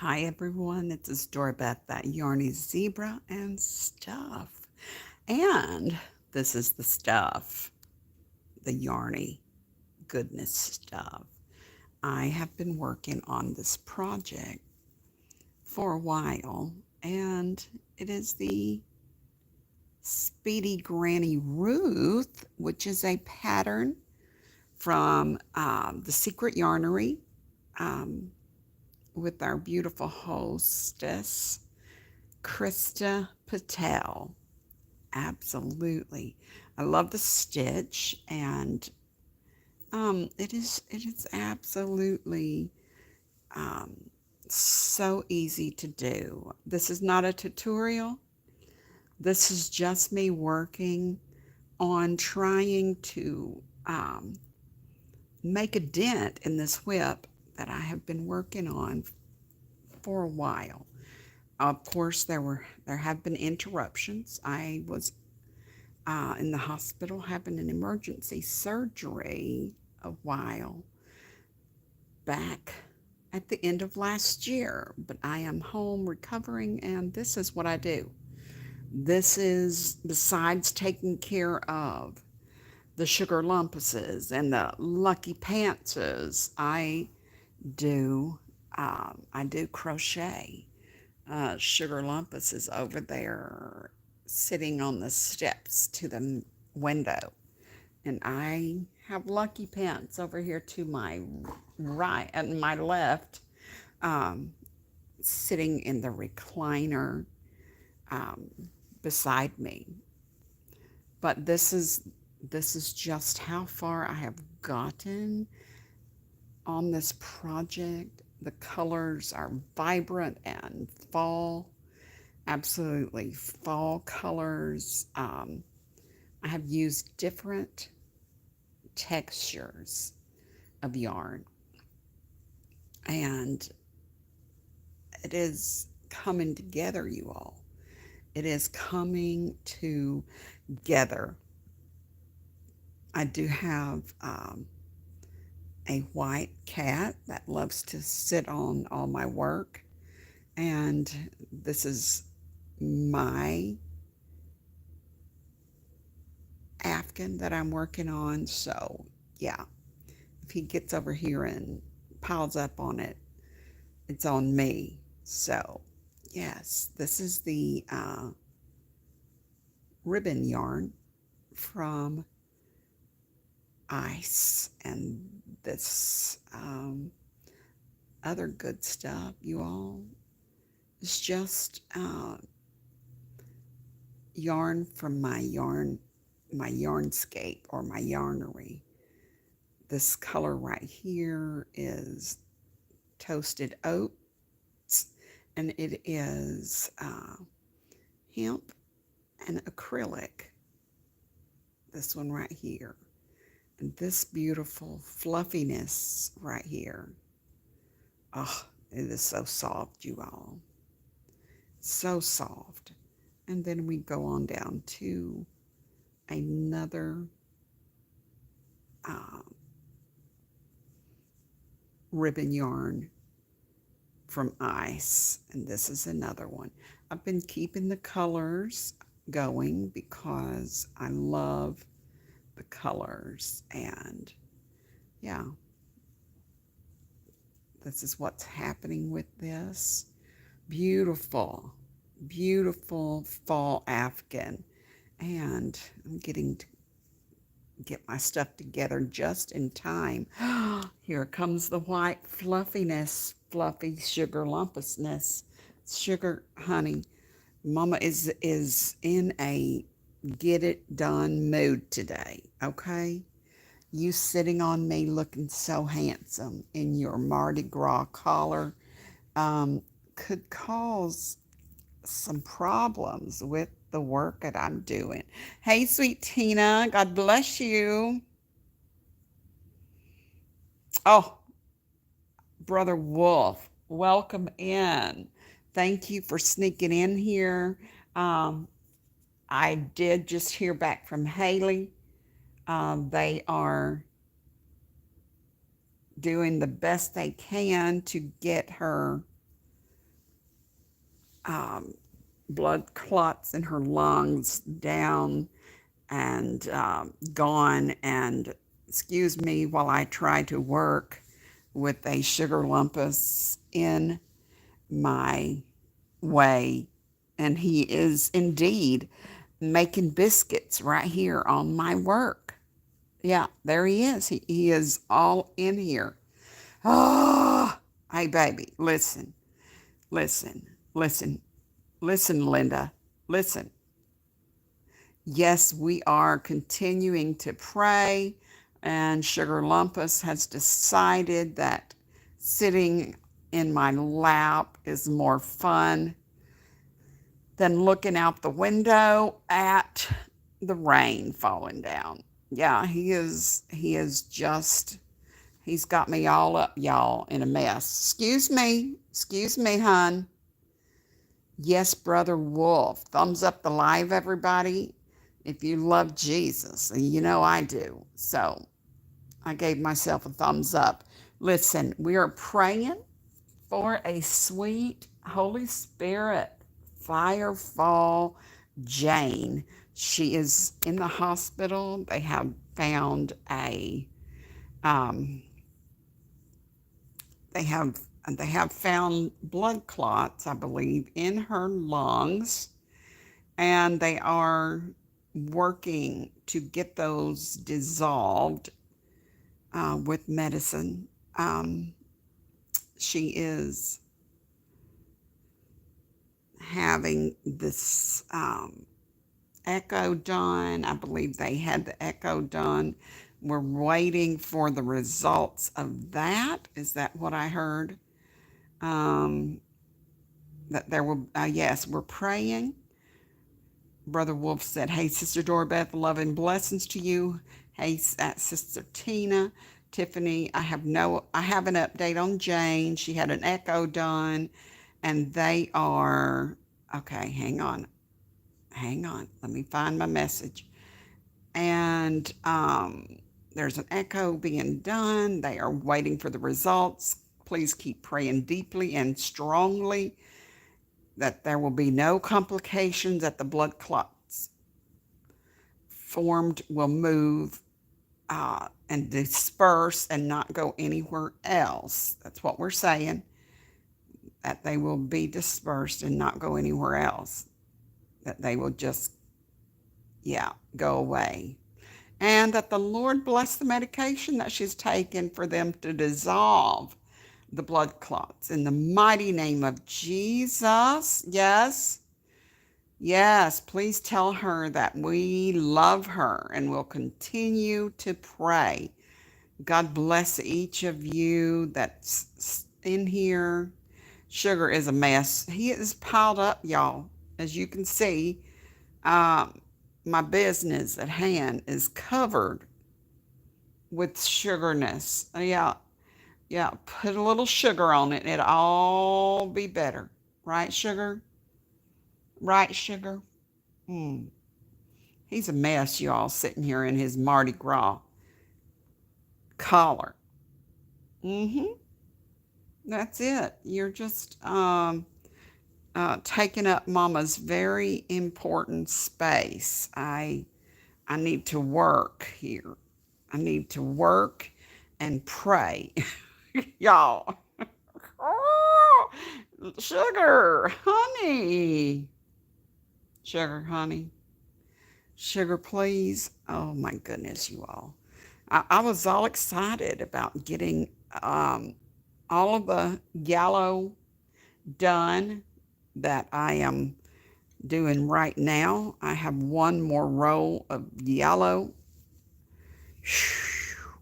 Hi everyone, this is Dorabeth, that yarny zebra and stuff. And this is the stuff, the yarny goodness stuff. I have been working on this project for a while, and it is the Speedy Granny Ruth, which is a pattern from the Secret Yarnery um, with our beautiful hostess, Christa Patel. Absolutely. I love the stitch, and it is absolutely um, so easy to do. This is not a tutorial. This is just me working on trying to make a dent in this whip that I have been working on for a while. Of course, there have been interruptions. I was in the hospital having an emergency surgery a while back at the end of last year, but I am home recovering, and this is what I do. This is, besides taking care of the sugar lumpuses and the lucky pantses, I do crochet. Sugar Lumpus is over there sitting on the steps to the window. And I have Lucky Pants over here to my right and my left, um, sitting in the recliner um, beside me. But this is just how far I have gotten on this project. The colors are vibrant and fall, absolutely fall colors. I have used different textures of yarn, and it is coming together, you all. It is coming together. I do have a white cat that loves to sit on all my work, and this is my Afghan that I'm working on. So, yeah, if he gets over here and piles up on it, it's on me. So, yes, this is the ribbon yarn from Ice, and this other good stuff, you all, is just yarn from my yarnscape or my yarnery. This color right here is toasted oats, and it is hemp and acrylic. This one right here. And this beautiful fluffiness right here. Oh, it is so soft, you all. So soft. And then we go on down to another uh, ribbon yarn from Ice, and this is another one. I've been keeping the colors going because I love the colors, and yeah, this is what's happening with this beautiful, beautiful fall Afghan. And I'm getting to get my stuff together just in time. Here comes the white fluffiness, fluffy sugar lumpusness. Sugar honey, mama is in a get it done mood today, okay? You sitting on me looking so handsome in your Mardi Gras collar could cause some problems with the work that I'm doing. Hey, sweet Tina, God bless you. Oh, Brother Wolf, welcome in. Thank you for sneaking in here. Um, I did just hear back from Haley. They are doing the best they can to get her blood clots in her lungs down and gone. And excuse me while I try to work with a sugar lumpus in my way. And he is indeed making biscuits right here on my work. Yeah, there he is. He is all in here. Oh, hey, baby, listen, listen, listen, listen, Linda, listen. Yes, we are continuing to pray, and Sugar Lumpus has decided that sitting in my lap is more fun than looking out the window at the rain falling down. Yeah, he's got me all up, y'all, in a mess. Excuse me, hon. Yes, Brother Wolf. Thumbs up the live, everybody. If you love Jesus, and you know I do. So I gave myself a thumbs up. Listen, we are praying for a sweet Holy Spirit fire fall Jane. She is in the hospital. They have found a um, they have found blood clots, I believe, in her lungs, and they are working to get those dissolved with medicine. She is having this echo done. I believe they had the echo done. We're waiting for the results of that. Is that what I heard? That there will, yes, we're praying. Brother Wolf said, hey, Sister Dorabeth, love and blessings to you. Hey, Sister Tina, Tiffany, I have an update on Jane. She had an echo done, and they are, okay, hang on. Let me find my message. And there's an echo being done. They are waiting for the results. Please keep praying deeply and strongly that there will be no complications, that the blood clots formed will move and disperse and not go anywhere else. That's what we're saying, that they will be dispersed and not go anywhere else, that they will just, go away. And that the Lord bless the medication that she's taken for them to dissolve the blood clots. In the mighty name of Jesus. Yes, please tell her that we love her and will continue to pray. God bless each of you that's in here. Sugar is a mess. He is piled up, y'all. As you can see, my business at hand is covered with sugarness. Yeah, put a little sugar on it and it'll all be better. Right, sugar? Right, sugar? He's a mess, y'all, sitting here in his Mardi Gras collar. That's it. You're just taking up Mama's very important space. I need to work here. I need to work and pray. Y'all. Oh, sugar, honey. Sugar, honey. Sugar, please. Oh, my goodness, you all. I was all excited about getting all of the yellow done that I am doing right now. I have one more roll of yellow.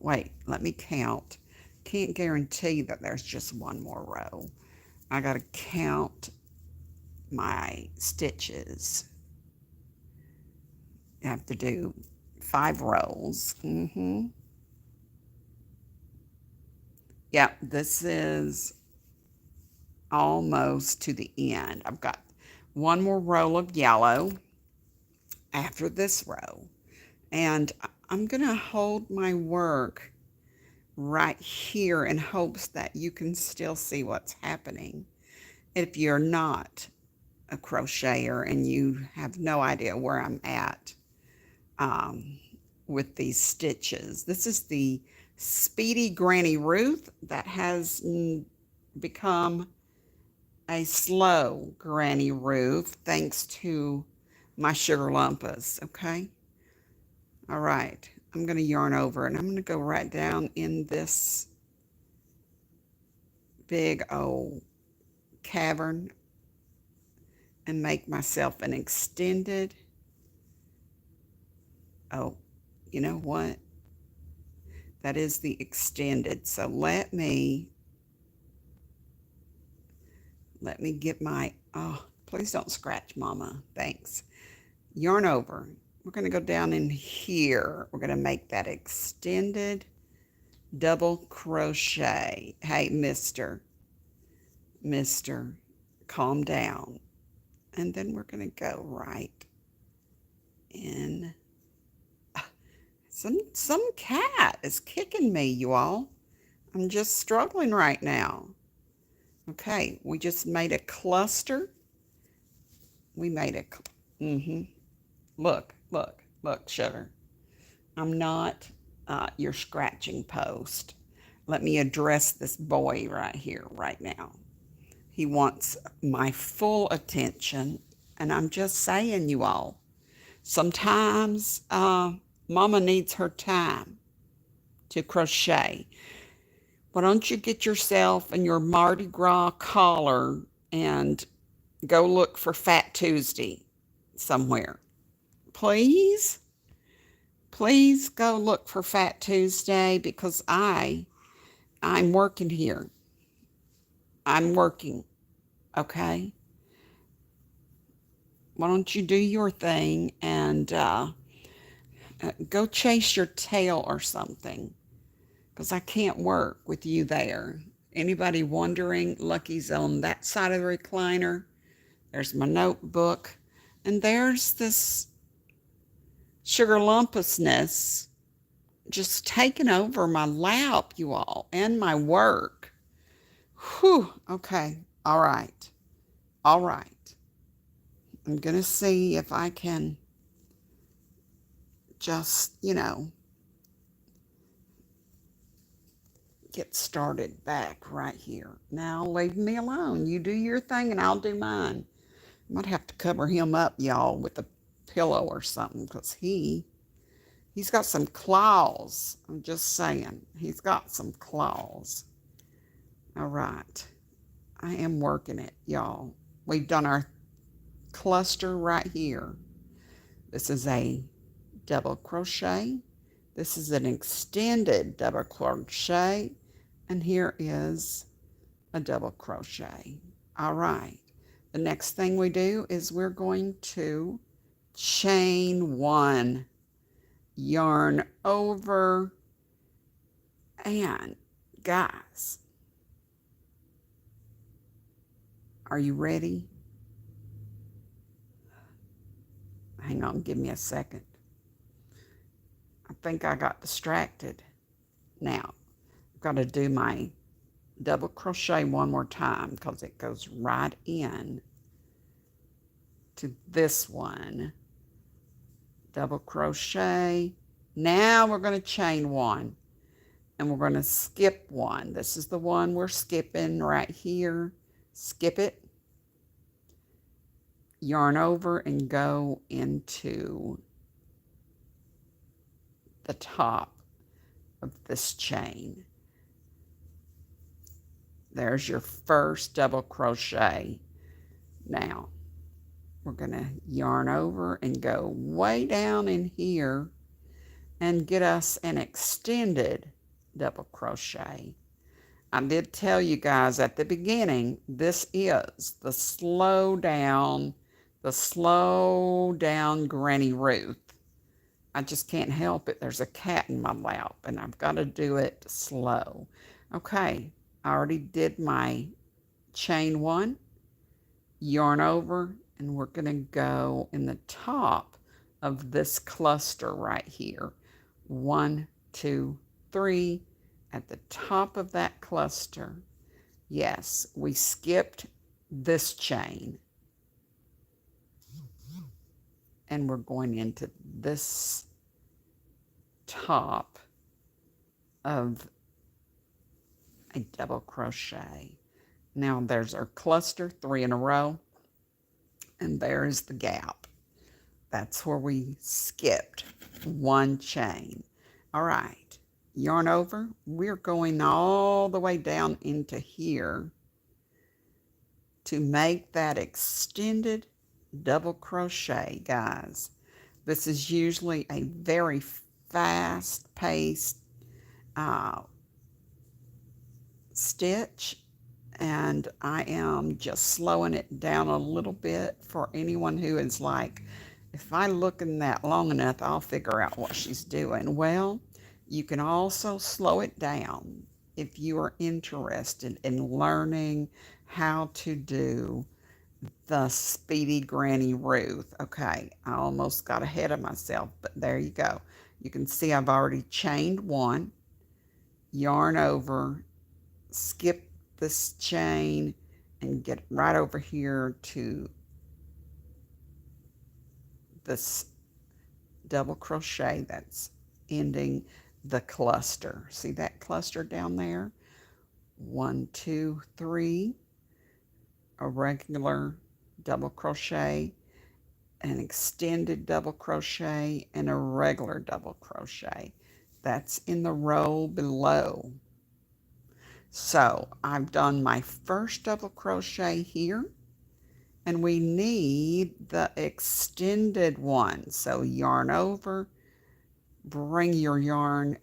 Wait, let me count. Can't guarantee that there's just one more row. I got to count my stitches. I have to do 5 rows. Yep, this is almost to the end. I've got one more roll of yellow after this row. And I'm going to hold my work right here in hopes that you can still see what's happening. If you're not, a crocheter and you have no idea where I'm at with these stitches. This is the Speedy Granny Ruth that has become a slow Granny Ruth thanks to my sugar lumpas, okay? All right, I'm going to yarn over and I'm going to go right down in this big old cavern and make myself an extended. Oh, you know what? That is the extended. So let me get my, oh, please don't scratch, Mama. Thanks. Yarn over. We're going to go down in here. We're going to make that extended double crochet. Hey, mister, calm down. And then we're going to go right in. Some cat is kicking me, you all. I'm just struggling right now. Okay, we just made a cluster. We made a, look, sugar. I'm not your scratching post. Let me address this boy right here, right now. He wants my full attention, and I'm just saying, you all, sometimes Mama needs her time to crochet. Why don't you get yourself and your Mardi Gras collar and go look for Fat Tuesday somewhere? Please? Please go look for Fat Tuesday because I'm working here. I'm working, okay? Why don't you do your thing and go chase your tail or something, because I can't work with you there. Anybody wondering, Lucky's on that side of the recliner. There's my notebook. And there's this sugar lumpusness just taking over my lap, you all, and my work. Whew, okay, all right. I'm going to see if I can just, get started back right here. Now leave me alone. You do your thing and I'll do mine. I might have to cover him up, y'all, with a pillow or something because he's got some claws. I'm just saying, he's got some claws. All right. I am working it, y'all. We've done our cluster right here. This is a double crochet. This is an extended double crochet. And here is a double crochet. All right. The next thing we do is we're going to chain one, yarn over, and guys, are you ready? Hang on, give me a second. I think I got distracted. Now, I've got to do my double crochet one more time because it goes right in to this one. Double crochet. Now we're going to chain one and we're going to skip one. This is the one we're skipping right here. Skip it. Yarn over and go into the top of this chain. There's your first double crochet. Now we're going to yarn over and go way down in here and get us an extended double crochet. I did tell you guys at the beginning, this is the slow down Granny Ruth. I just can't help it. There's a cat in my lap and I've got to do it slow. Okay, I already did my chain one, yarn over, and we're going to go in the top of this cluster right here. 1, 2, 3, at the top of that cluster. Yes, we skipped this chain. and we're going into this top of a double crochet. Now there's our cluster, 3 in a row, and there's the gap. That's where we skipped 1 chain. All right, yarn over. We're going all the way down into here to make that extended double crochet, guys. This is usually a very fast-paced stitch, and I am just slowing it down a little bit for anyone who is like, if I look in that long enough, I'll figure out what she's doing. Well, you can also slow it down if you are interested in learning how to do the Speedy Granny Ruth. Okay, I almost got ahead of myself, but there you go. You can see I've already chained 1, yarn over, skip this chain, and get right over here to this double crochet that's ending the cluster. See that cluster down there? 1, 2, 3, a regular double crochet, an extended double crochet, and a regular double crochet. That's in the row below. So I've done my first double crochet here, and we need the extended one. So yarn over, bring your yarn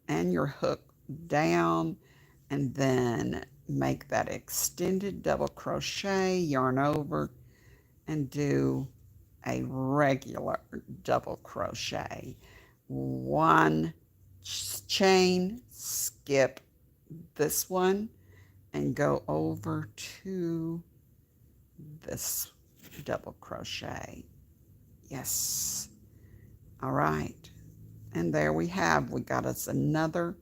and your hook down, and then make that extended double crochet, yarn over, and do a regular double crochet. 1 chain, skip this one, and go over to this double crochet. Yes. All right. And there we got us another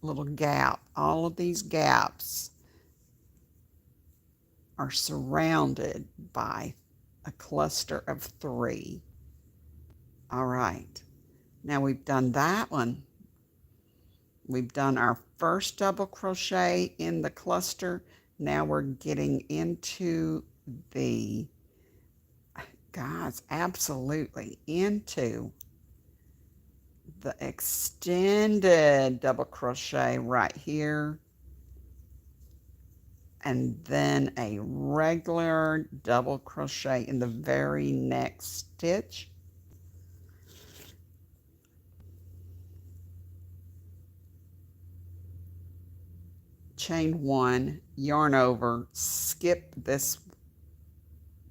little gap. All of these gaps are surrounded by a cluster of 3. All right. Now we've done that one. We've done our first double crochet in the cluster. Now we're getting into the, guys, absolutely into the extended double crochet right here, and then a regular double crochet in the very next stitch. Chain 1, yarn over, skip this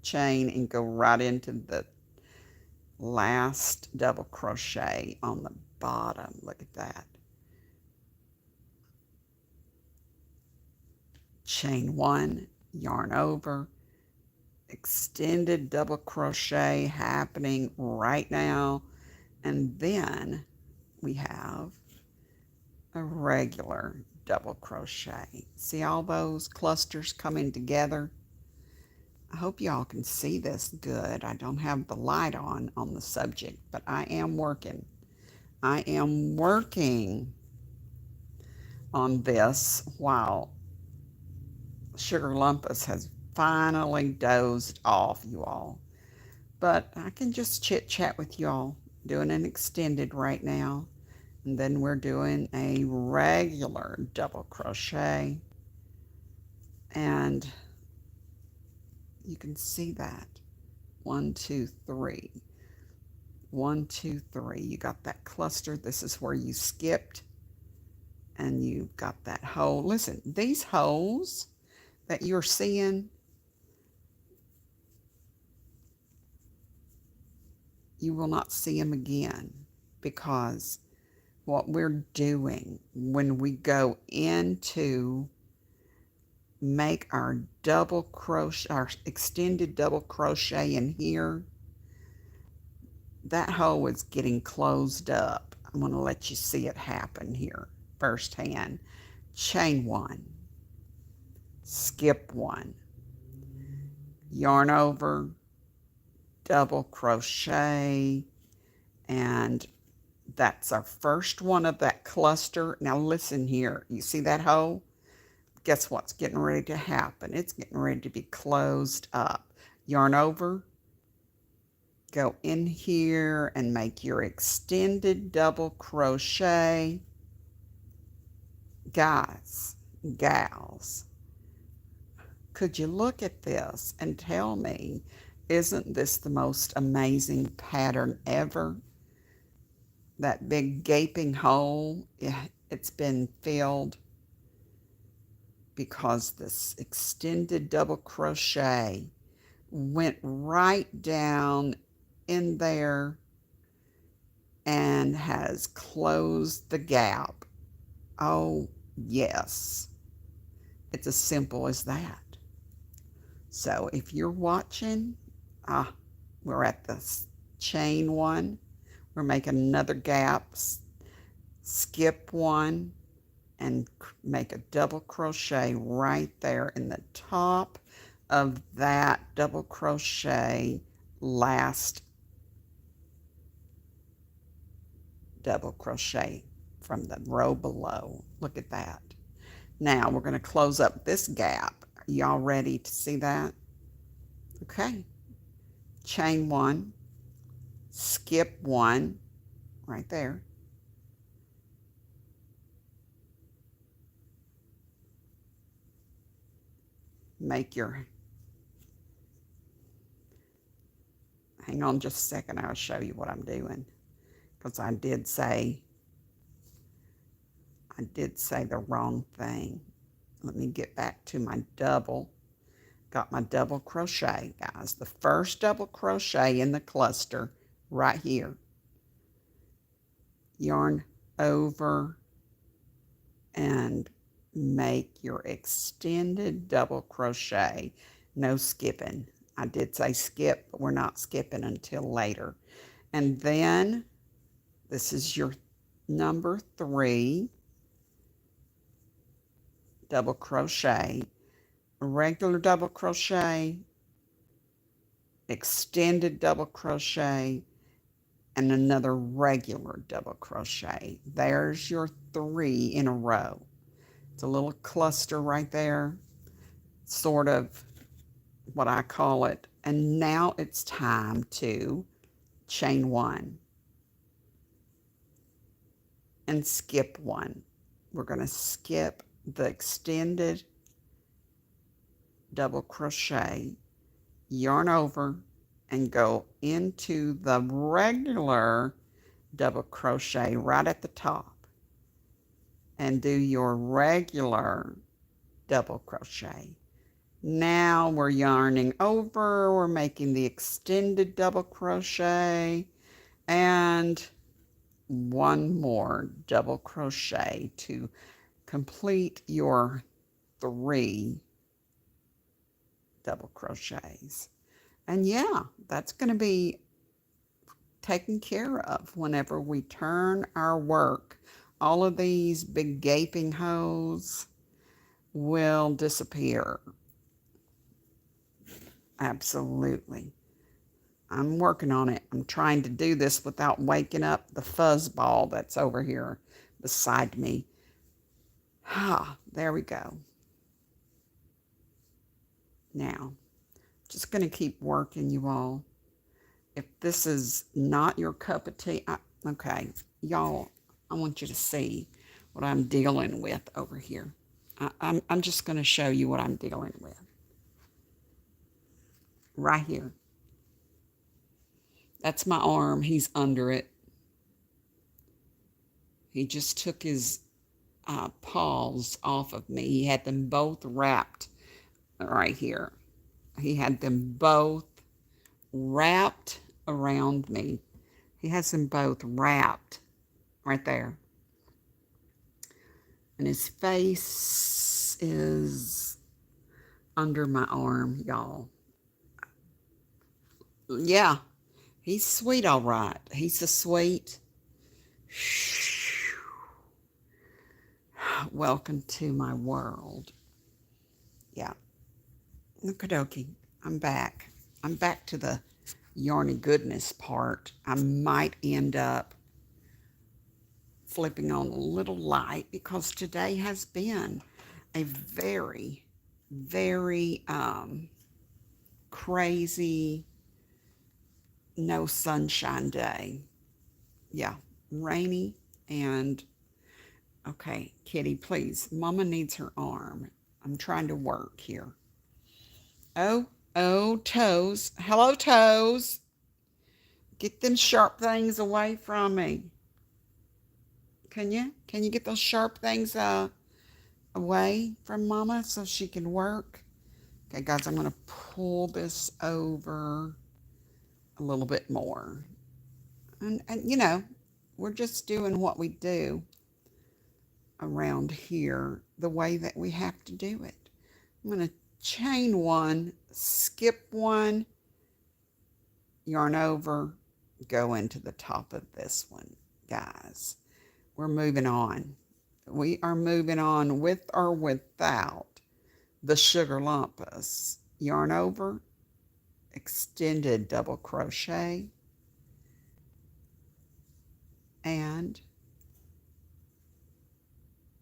chain, and go right into the last double crochet on the bottom. Look at that. Chain 1, yarn over, extended double crochet happening right now, and then we have a regular double crochet. See all those clusters coming together? I hope y'all can see this good. I don't have the light on the subject, but I am working. I am working on this while Sugar Lumpus has finally dozed off, you all. But I can just chit-chat with y'all, doing an extended right now. And then we're doing a regular double crochet. And you can see that. 1, 2, 3. 1, 2, 3. You got that cluster. This is where you skipped. And you got that hole. Listen, these holes that you're seeing, you will not see them again, because what we're doing when we go into make our double crochet, our extended double crochet in here, that hole is getting closed up. I'm going to let you see it happen here firsthand. Chain 1, skip 1, yarn over, double crochet, and that's our first one of that cluster. Now listen here, you see that hole? Guess what's getting ready to happen? It's getting ready to be closed up. Yarn over, go in here and make your extended double crochet. Guys, gals, could you look at this and tell me, isn't this the most amazing pattern ever? That big gaping hole, it's been filled because this extended double crochet went right down in there and has closed the gap. Oh, yes. It's as simple as that. So if you're watching, we're at the chain one. We're making another gap, skip one, and make a double crochet right there in the top of that double crochet, last double crochet from the row below. Look at that. Now we're going to close up this gap. Are y'all ready to see that? Okay. Chain one, skip one, right there. Make your, hang on just a second, I'll show you what I'm doing, because I did say the wrong thing. Let me get back to my double. Got my double crochet, guys. The first double crochet in the cluster right here. Yarn over and make your extended double crochet. No skipping. I did say skip, but we're not skipping until later. And then this is your number 3 double crochet, regular double crochet, extended double crochet, and another regular double crochet. There's your 3 in a row. It's a little cluster right there, sort of what I call it. And now it's time to chain 1 and skip 1. We're going to skip the extended double crochet, yarn over, and go into the regular double crochet right at the top and do your regular double crochet. Now we're yarning over, we're making the extended double crochet and 1 more double crochet to complete your 3 double crochets. And yeah, that's going to be taken care of whenever we turn our work. All of these big gaping holes will disappear. Absolutely. I'm working on it. I'm trying to do this without waking up the fuzzball that's over here beside me. There we go. Now, just going to keep working, you all. If this is not your cup of tea, okay, y'all, I want you to see what I'm dealing with over here. I'm just going to show you what I'm dealing with. Right here. That's my arm. He's under it. He just took his paws off of me. He had them both wrapped right here. He had them both wrapped around me. He has them both wrapped right there. And his face is under my arm, y'all. Yeah, he's sweet, all right. He's a sweet. Welcome to my world. Yeah. Okie dokie. I'm back. I'm back to the yarny goodness part, I might end up flipping on a little light because today has been a very, very crazy, no sunshine day. Yeah, rainy and okay, Kitty, please. Mama needs her arm. I'm trying to work here. Oh, oh, Toes. Hello, Toes. Get them sharp things away from me. Can you? Can you get those sharp things away from Mama so she can work? Okay, guys, I'm going to pull this over a little bit more. And, you know, we're just doing what we do around here the way that we have to do it. I'm going to chain one, skip one, yarn over, go into the top of this one, guys. We're moving on. We are moving on with or without the sugar lumpus. Yarn over, extended double crochet, and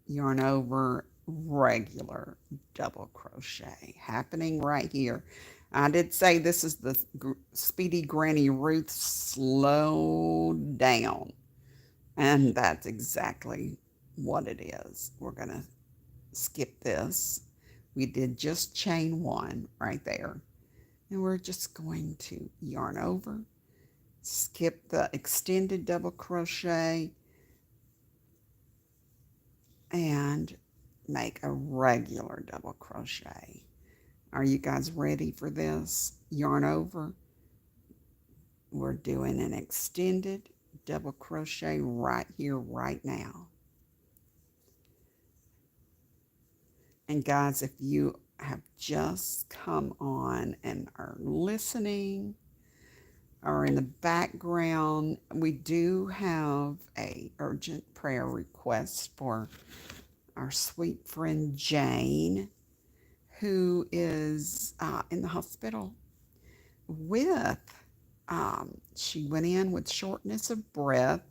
yarn over, regular double crochet happening right here. I did say this is the Speedy Granny Ruth slow down, and that's exactly what it is. We're going to skip this. We did just chain one right there, and we're just going to yarn over, skip the extended double crochet, and make a regular double crochet. Are you guys ready for this? Yarn over. We're doing an extended double crochet right here, right now. And guys, if you have just come on and are listening or in the background, we do have a urgent prayer request for our sweet friend Jane, who is in the hospital with, she went in with shortness of breath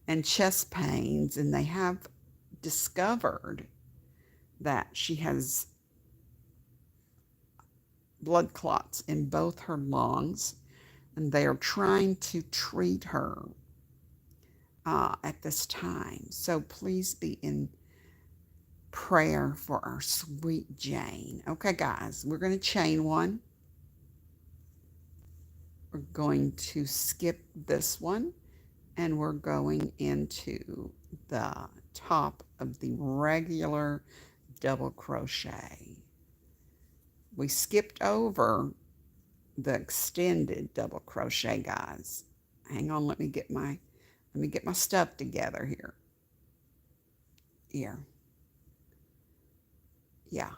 and chest pains, and they have discovered that she has blood clots in both her lungs, and they are trying to treat her at this time. So please be in prayer for our sweet Jane. Okay, guys, we're going to chain one. We're going to skip this one, and we're going into the top of the regular double crochet. We skipped over the extended double crochet, guys. Hang on, let me get my stuff together here. Here. Yeah.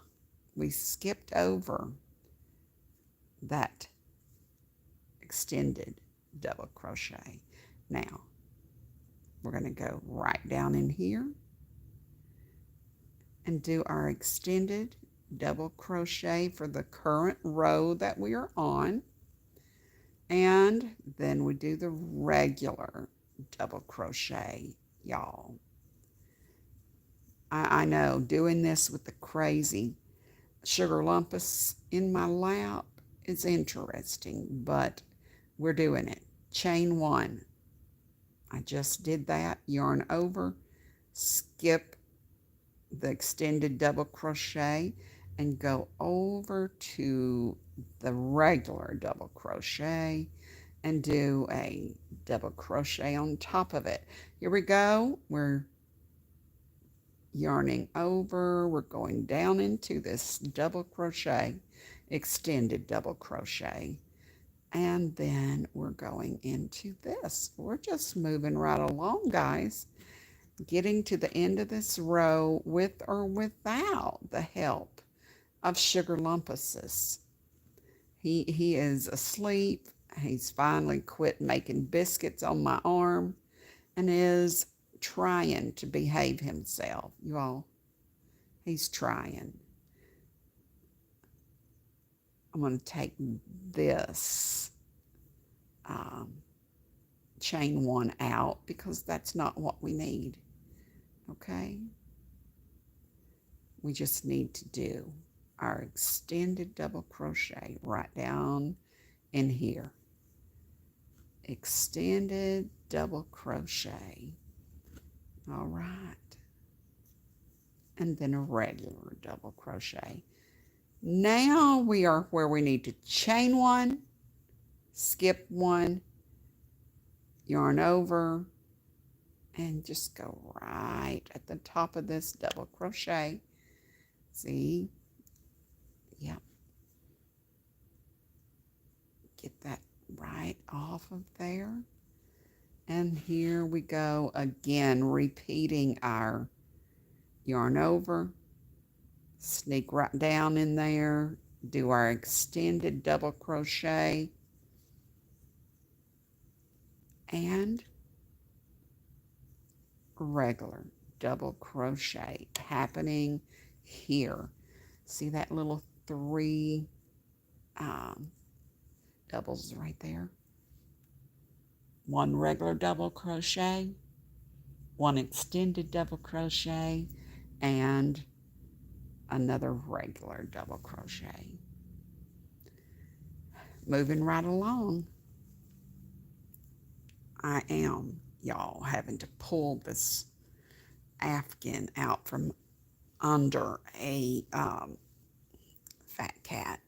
We skipped over that extended double crochet. Now, we're going to go right down in here and do our extended double crochet for the current row that we are on. And then we do the regular double crochet, y'all. I know doing this with the crazy sugar lumpus in my lap is interesting, but we're doing it. Chain one. I just did that. Yarn over, skip the extended double crochet, and go over to the regular double crochet and do a double crochet on top of it. Here we go. We're yarning over. We're going down into this double crochet, extended double crochet. And then we're going into this. We're just moving right along, guys. Getting to the end of this row with or without the help of Sugar Lumpuses. He is asleep. He's finally quit making biscuits on my arm and is trying to behave himself, you all. He's trying. I'm going to take this um, chain one out because that's not what we need. Okay, we just need to do our extended double crochet right down in here. Extended double crochet. All right, and then a regular double crochet. Now we are where we need to chain one, skip one, yarn over, and just go right at the top of this double crochet. See? Yep. Get that right off of there. And here we go again, repeating our yarn over, sneak right down in there, do our extended double crochet, and regular double crochet happening here. See that little three doubles right there? One regular double crochet, one extended double crochet, and another regular double crochet. Moving right along. I am, y'all, having to pull this Afghan out from under a fat cat.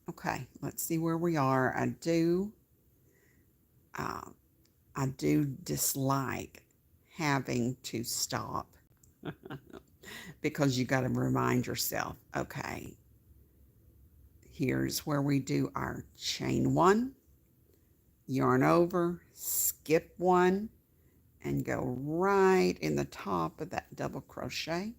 Okay, let's see where we are. I do dislike having to stop because you got to remind yourself, okay, here's where we do our chain one, yarn over, skip one, and go right in the top of that double crochet.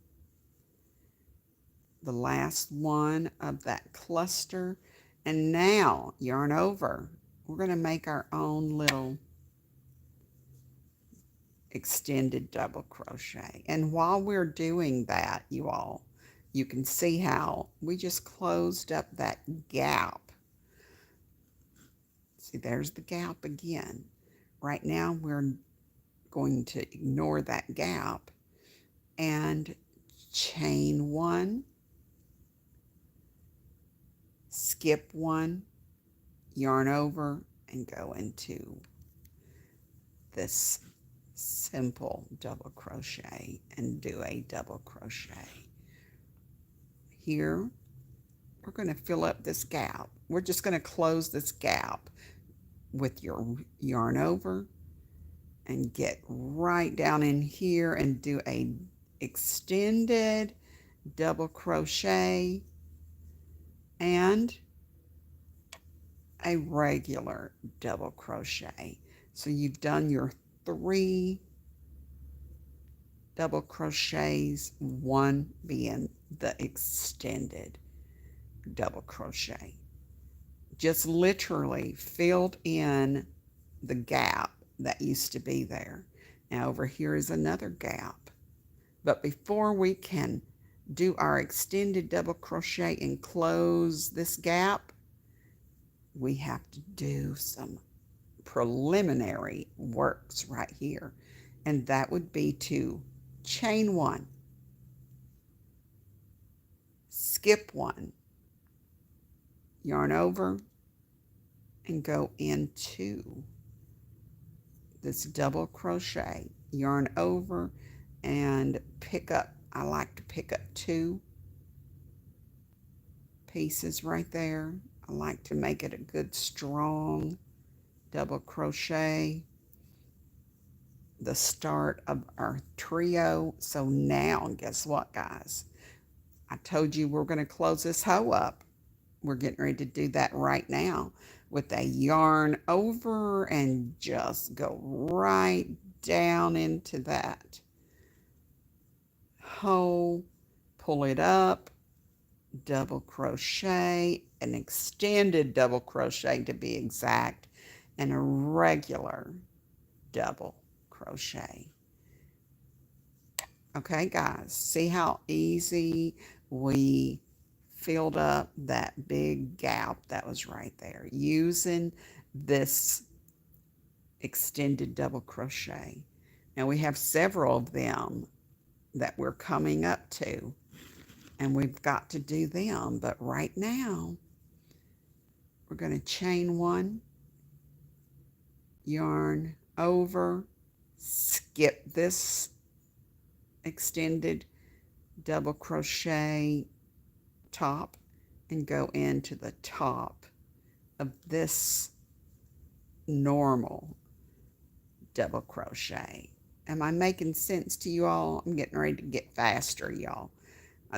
The last one of that cluster. And now yarn over. We're going to make our own little extended double crochet. And while we're doing that, you all, you can see how we just closed up that gap. See, there's the gap again. Right now we're going to ignore that gap and chain one, skip one, yarn over, and go into this simple double crochet and do a double crochet. Here, we're going to fill up this gap. We're just going to close this gap with your yarn over and get right down in here and do a extended double crochet and a regular double crochet. So you've done your 3 double crochets, one being the extended double crochet. Just literally filled in the gap that used to be there. Now over here is another gap. But before we can do our extended double crochet and close this gap, we have to do some preliminary works right here. And that would be to chain one, skip one, yarn over, and go into this double crochet, yarn over, and pick up, I like to pick up 2 pieces right there. I like to make it a good strong double crochet, the start of our trio. So now, guess what, guys? I told you we're going to close this hoe up. We're getting ready to do that right now with a yarn over and just go right down into that hoe, pull it up, double crochet, an extended double crochet to be exact, and a regular double crochet. Okay, guys, see how easy we filled up that big gap that was right there using this extended double crochet. Now we have several of them that we're coming up to, and we've got to do them. But right now, we're going to chain one, yarn over, skip this extended double crochet top, and go into the top of this normal double crochet. Am I making sense to you all? I'm getting ready to get faster, y'all.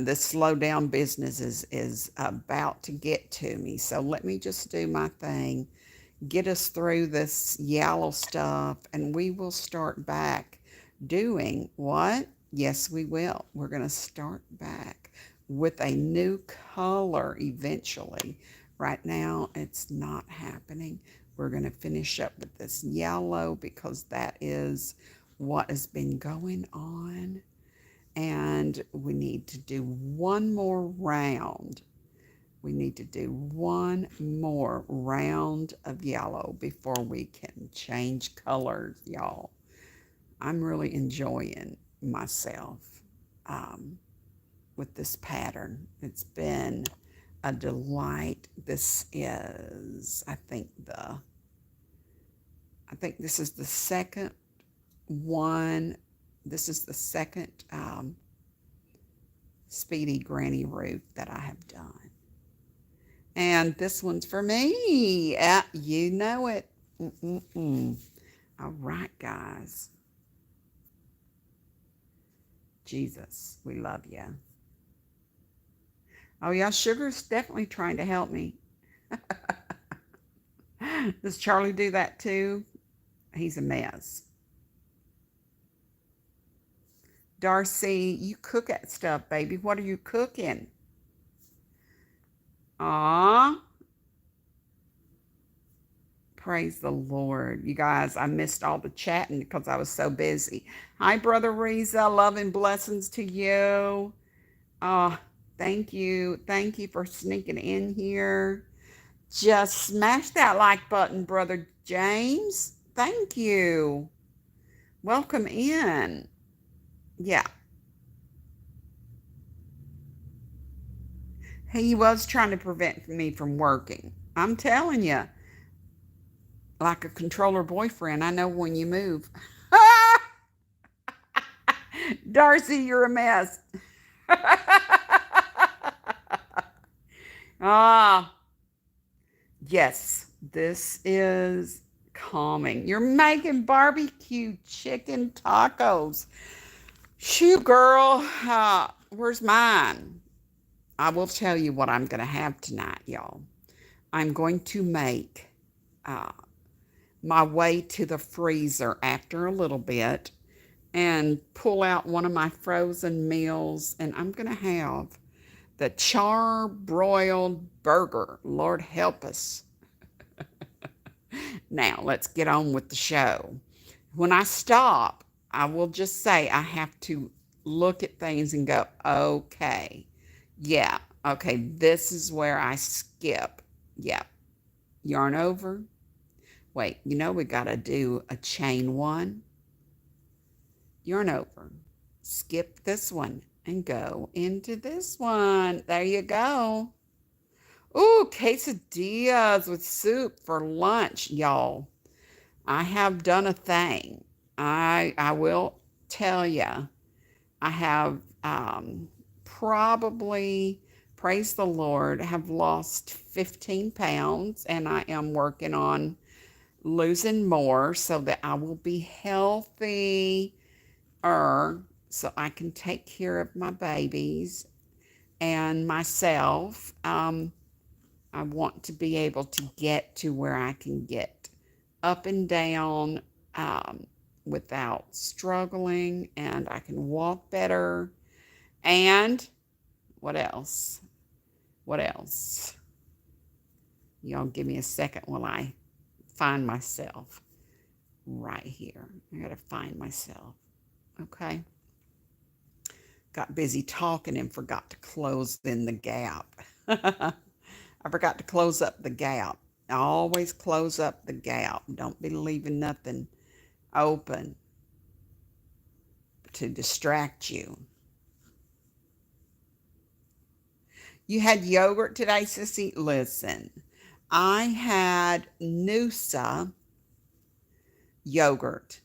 This slow down business is about to get to me. So let me just do my thing, get us through this yellow stuff, and we will start back doing what? Yes, we will. We're going to start back with a new color eventually. Right now, it's not happening. We're going to finish up with this yellow because that is what has been going on. And we need to do one more round. We need to do one more round of yellow before we can change colors, y'all. I'm really enjoying myself with this pattern. It's been a delight. This is, I think this is the second one. This is the second Speedy Granny Ruth that I have done. And this one's for me. You know it. All right, guys. Jesus, we love you. Oh, yeah, Sugar's definitely trying to help me. Does Charlie do that too? He's a mess. Darcy, you cook that stuff, baby. What are you cooking? Aw. Praise the Lord. You guys, I missed all the chatting because I was so busy. Hi, Brother Reza. Love and blessings to you. Thank you. Thank you for sneaking in here. Just smash that like button, Brother James. Thank you. Welcome in. Yeah. He was trying to prevent me from working. I'm telling you, like a controller boyfriend, I know when you move. Darcy, you're a mess. Yes, this is calming. You're making barbecue chicken tacos. Shoo, girl. Where's mine? I will tell you what I'm going to have tonight, y'all. I'm going to make my way to the freezer after a little bit and pull out one of my frozen meals, and I'm going to have the char-broiled burger. Lord help us. Now, let's get on with the show. When I stop, I will just say I have to look at things and go, okay, yeah, okay, this is where I skip. Yeah, yarn over. Wait, we got to do a chain one, yarn over, skip this one, and go into this one. There you go. Ooh, quesadillas with soup for lunch, y'all. I have done a thing. I will tell you, I have probably, praise the Lord, have lost 15 pounds, and I am working on losing more so that I will be healthier, so I can take care of my babies and myself. I want to be able to get to where I can get up and down without struggling, and I can walk better. And what else? What else? Y'all give me a second while I find myself right here. I got to find myself. Okay. Got busy talking and forgot to close in the gap. I forgot to close up the gap. Always close up the gap. Don't be leaving nothing open to distract you. You had yogurt today, Sissy? Listen, I had Noosa yogurt.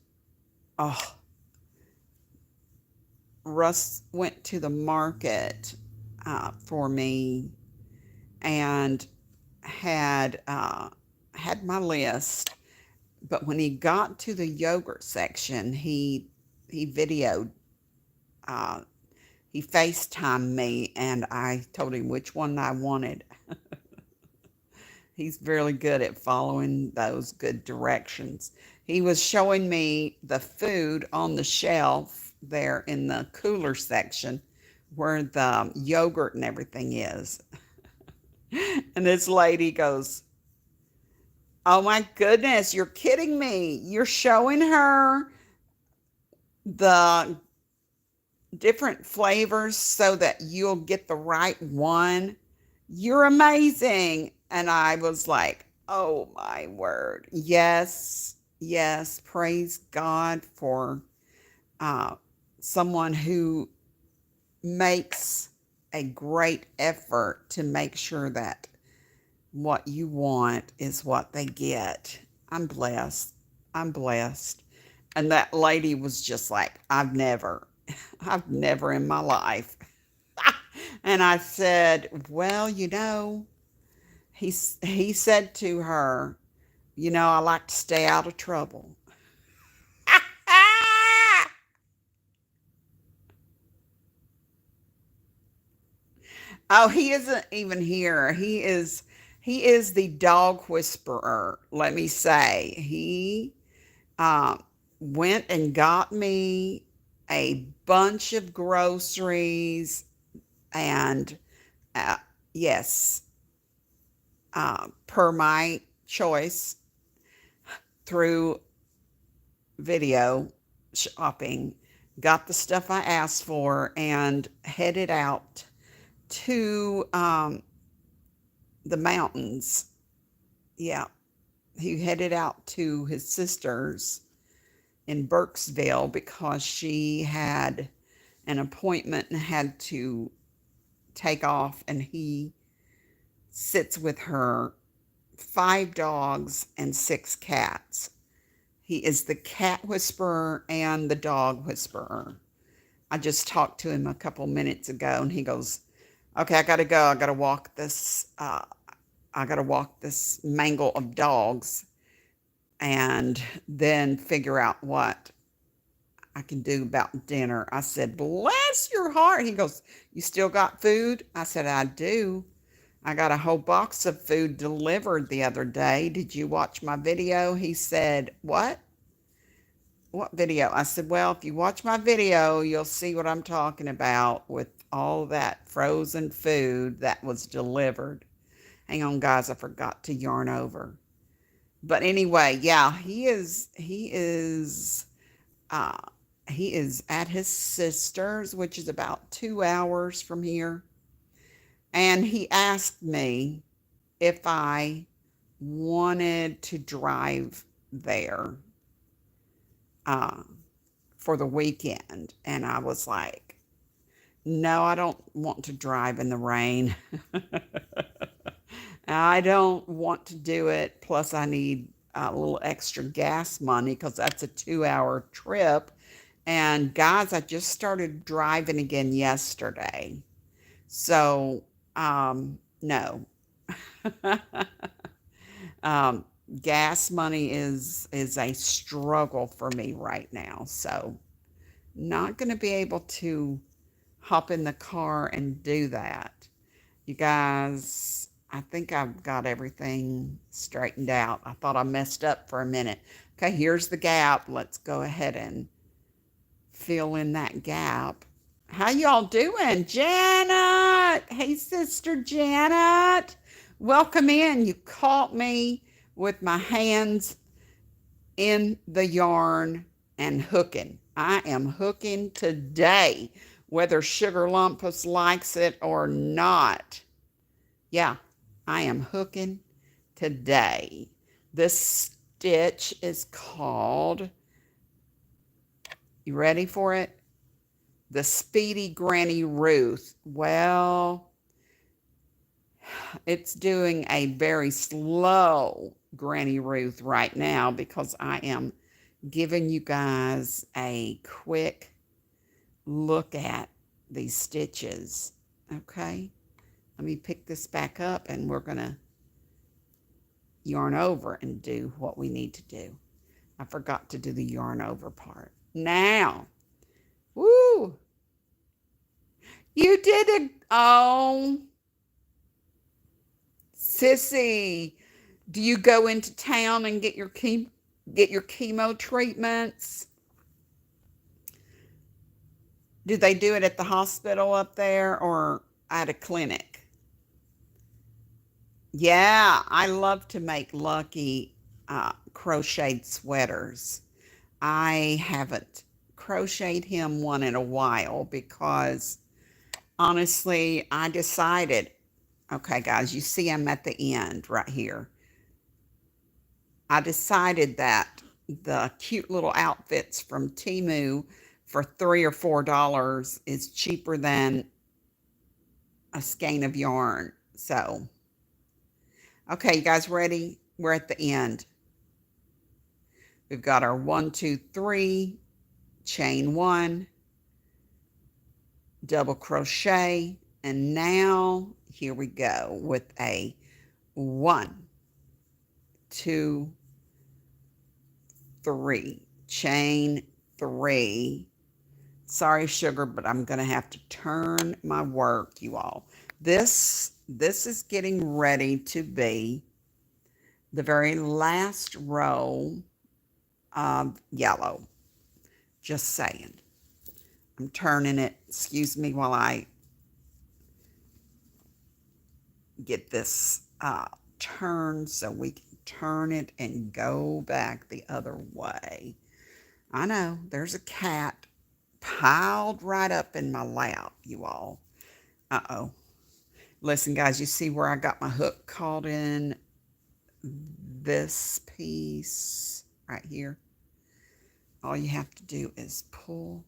Oh, Russ went to the market for me and had my list, but when he got to the yogurt section, he videoed, he FaceTimed me, and I told him which one I wanted. He's really good at following those good directions. He was showing me the food on the shelf there in the cooler section where the yogurt and everything is. And this lady goes, "Oh my goodness, you're kidding me. You're showing her the different flavors so that you'll get the right one. You're amazing." And I was like, oh my word. Yes, yes. Praise God for someone who makes a great effort to make sure that what you want is what they get. I'm blessed. I'm blessed. And that lady was just like, I've never in my life. And I said, well, he said to her, I like to stay out of trouble. Oh, he isn't even here. He is the dog whisperer. Let me say, he uh, went and got me a bunch of groceries, and uh, yes, per my choice, through video shopping, got the stuff I asked for, and headed out to the mountains. Yeah, he headed out to his sister's in Burkesville because she had an appointment and had to take off, and he sits with her 5 dogs and 6 cats. He is the cat whisperer and the dog whisperer. I just talked to him a couple minutes ago, and he goes, okay, I gotta go. I gotta walk this mangle of dogs and then figure out what I can do about dinner. I said, bless your heart. He goes, you still got food? I said, I do. I got a whole box of food delivered the other day. Did you watch my video? He said, what? What video? I said, well, if you watch my video, you'll see what I'm talking about with all that frozen food that was delivered. Hang on, guys, I forgot to yarn over. But anyway, yeah, he is at his sister's, which is about 2 hours from here. And he asked me if I wanted to drive there for the weekend. And I was like, no, I don't want to drive in the rain. I don't want to do it. Plus, I need a little extra gas money because that's a 2-hour trip. And guys, I just started driving again yesterday. So, no. Gas money is a struggle for me right now. So, not going to be able to hop in the car and do that. You guys, I think I've got everything straightened out. I thought I messed up for a minute. Okay, here's the gap. Let's go ahead and fill in that gap. How y'all doing? Janet! Hey, Sister Janet. Welcome in. You caught me with my hands in the yarn and hooking. I am hooking today, whether Sugar Lumpus likes it or not. Yeah, I am hooking today. This stitch is called, you ready for it? The Speedy Granny Ruth. Well, it's doing a very slow Granny Ruth right now because I am giving you guys a quick look at these stitches. Okay, let me pick this back up and we're going to yarn over and do what we need to do. I forgot to do the yarn over part. Now, woo, you did it. Oh, sissy, do you go into town and get your chemo treatments? Do they do it at the hospital up there or at a clinic? Yeah, I love to make Lucky crocheted sweaters. I haven't crocheted him one in a while because honestly, I decided, okay, guys, you see I'm at the end right here. I decided that the cute little outfits from Temu for $3 or $4 is cheaper than a skein of yarn. So, okay, you guys ready? We're at the end. We've got our 1, 2, 3, chain 1, double crochet, and now here we go with a 1, 2, 3, chain 3. Sorry, sugar, but I'm going to have to turn my work, you all. This is getting ready to be the very last row of yellow. Just saying. I'm turning it. Excuse me while I get this turned so we can turn it and go back the other way. I know, there's a cat piled right up in my lap, you all. Uh-oh. Listen, guys, you see where I got my hook caught in this piece right here? All you have to do is pull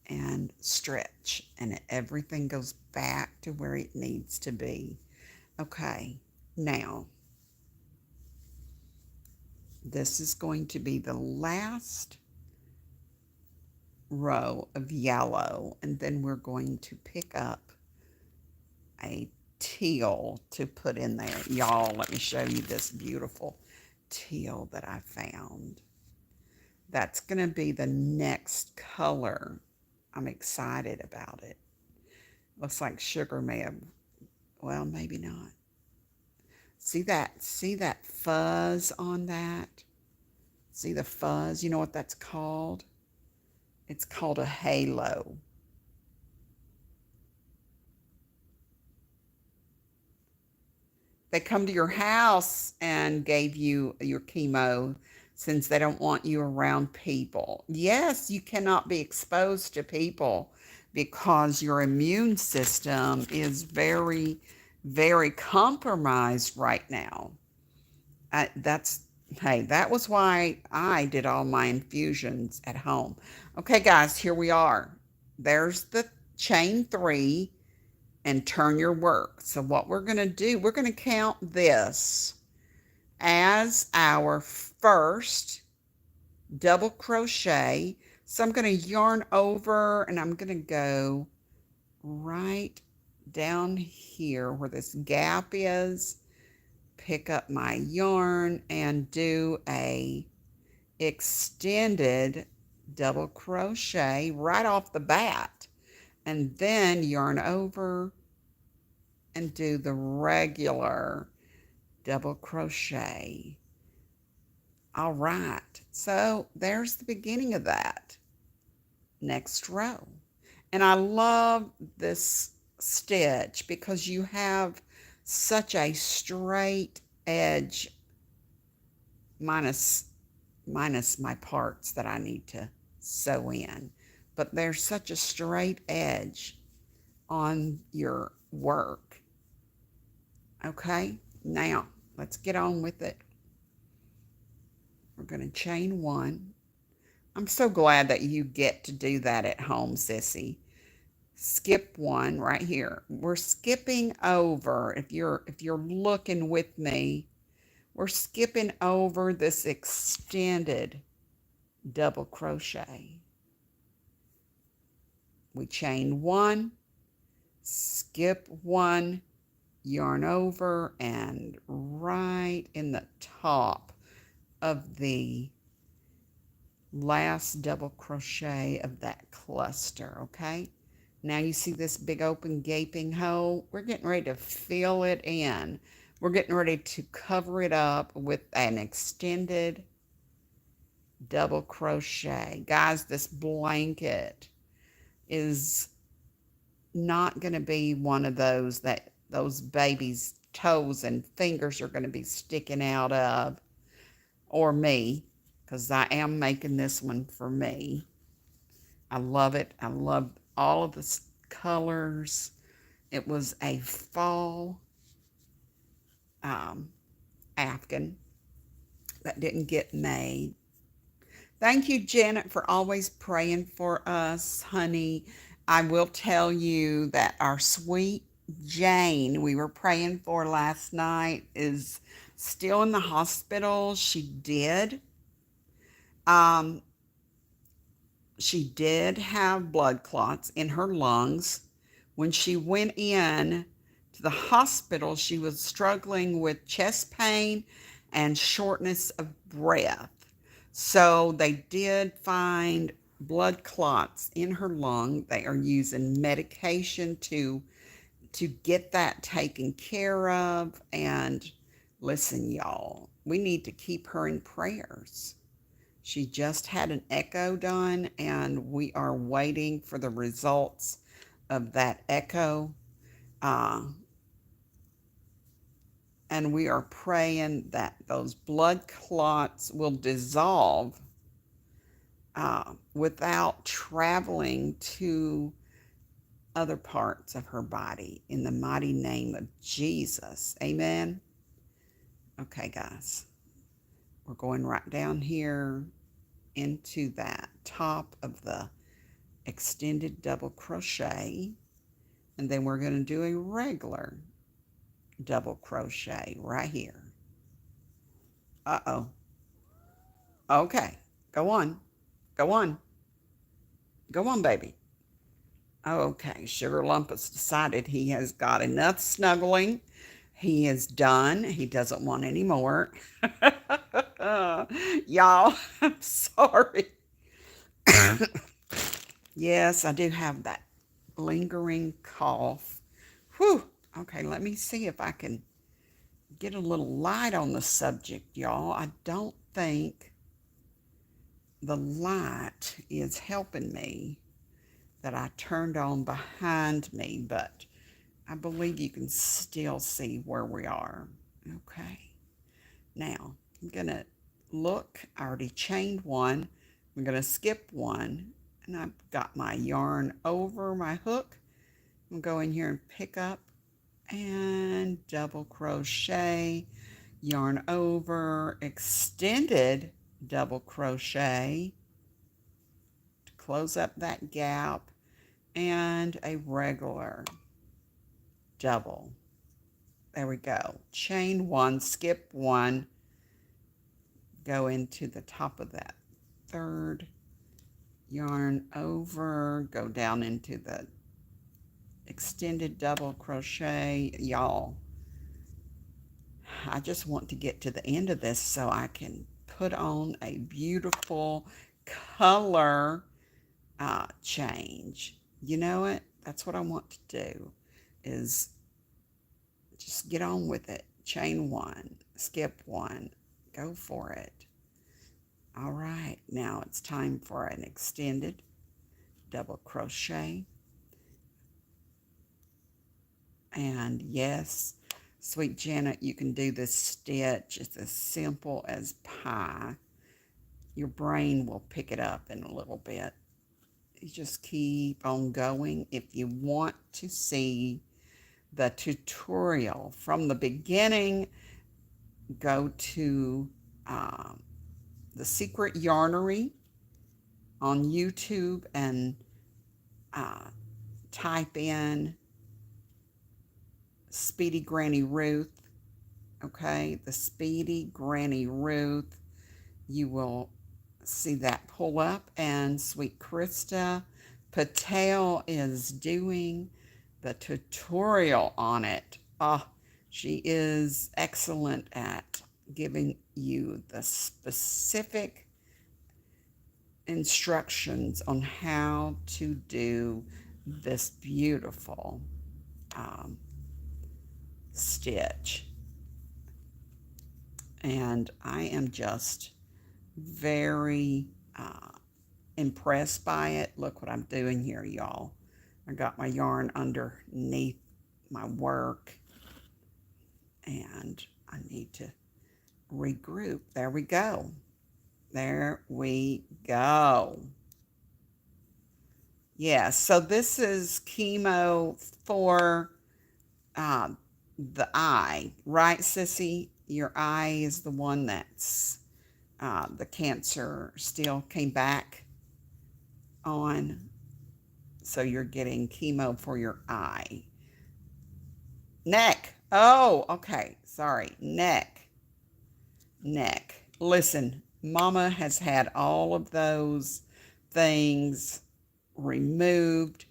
and stretch, and everything goes back to where it needs to be. Okay, now, this is going to be the last row of yellow, and then we're going to pick up a teal to put in there. Y'all, let me show you this beautiful teal that I found. That's going to be the next color. I'm excited about it. Looks like sugar may have, well, maybe not. See that fuzz on that? See the fuzz? You know what that's called? It's called a halo. They come to your house and gave you your chemo since they don't want you around people. Yes, you cannot be exposed to people because your immune system is very, very compromised right now. Hey, that was why I did all my infusions at home. Okay, guys, here we are. There's the chain 3 and turn your work. So what we're going to do, we're going to count this as our first double crochet. So I'm going to yarn over and I'm going to go right down here where this gap is, pick up my yarn and do a extended double crochet right off the bat, and then yarn over and do the regular double crochet. All right, so there's the beginning of that. Next row. And I love this stitch because you have such a straight edge, minus my parts that I need to sew in. But there's such a straight edge on your work. Okay, now let's get on with it. We're going to chain one. I'm so glad that you get to do that at home, sissy. Skip one right here. We're skipping over. If you're looking with me, we're skipping over this extended double crochet. We chain one, skip one, yarn over, and right in the top of the last double crochet of that cluster, okay? Now you see this big open gaping hole? We're getting ready to fill it in. We're getting ready to cover it up with an extended double crochet. Guys, this blanket is not going to be one of those that those babies' toes and fingers are going to be sticking out of, or me, because I am making this one for me. I love it. I love all of the colors. It was a fall Afghan that didn't get made. Thank you, Janet, for always praying for us, honey. I will tell you that our sweet Jane we were praying for last night is still in the hospital. Um, she did have blood clots in her lungs. When she went in to the hospital, she was struggling with chest pain and shortness of breath. So they did find blood clots in her lung. They are using medication to get that taken care of. And listen, y'all, we need to keep her in prayers. She just had an echo done, and we are waiting for the results of that echo. Uh, and we are praying that those blood clots will dissolve without traveling to other parts of her body in the mighty name of Jesus. Amen. Okay, guys, we're going right down here into that top of the extended double crochet, and then we're going to do a regular double crochet right here. Uh-oh. Okay, go on. Go on. Go on, baby. Okay, Sugar Lump has decided he has got enough snuggling. He is done. He doesn't want any more. Y'all, I'm sorry. Yes, I do have that lingering cough. Whew. Okay, let me see if I can get a little light on the subject, y'all. I don't think the light is helping me that I turned on behind me, but I believe you can still see where we are. Okay. Now, I'm going to look. I already chained one. I'm going to skip one, and I've got my yarn over my hook. I'm going here and pick up and double crochet, yarn over, extended double crochet to close up that gap, and a regular double. There we go. Chain one, skip one, go into the top of that third, yarn over, go down into the extended double crochet. Y'all, I just want to get to the end of this so I can put on a beautiful color change. You know what? That's what I want to do, is just get on with it. Chain one, skip one, go for it. All right, now it's time for an extended double crochet. And yes, sweet Janet, you can do this stitch. It's as simple as pie. Your brain will pick it up in a little bit. You just keep on going. If you want to see the tutorial from the beginning. Go to the Secret Yarnery on YouTube and type in Speedy Granny Ruth. Okay, the Speedy Granny Ruth. You will see that pull up, and sweet Christa Patel is doing the tutorial on it. Oh, she is excellent at giving you the specific instructions on how to do this beautiful stitch. And I am just very impressed by it. Look what I'm doing here, y'all. I got my yarn underneath my work, and I need to regroup. There we go. There we go. Yeah, so this is chemo for the eye, right, Sissy? Your eye is the one that's the cancer still came back on. So you're getting chemo for your eye. Neck. Oh, okay. Sorry. Neck. Listen, Mama has had all of those things removed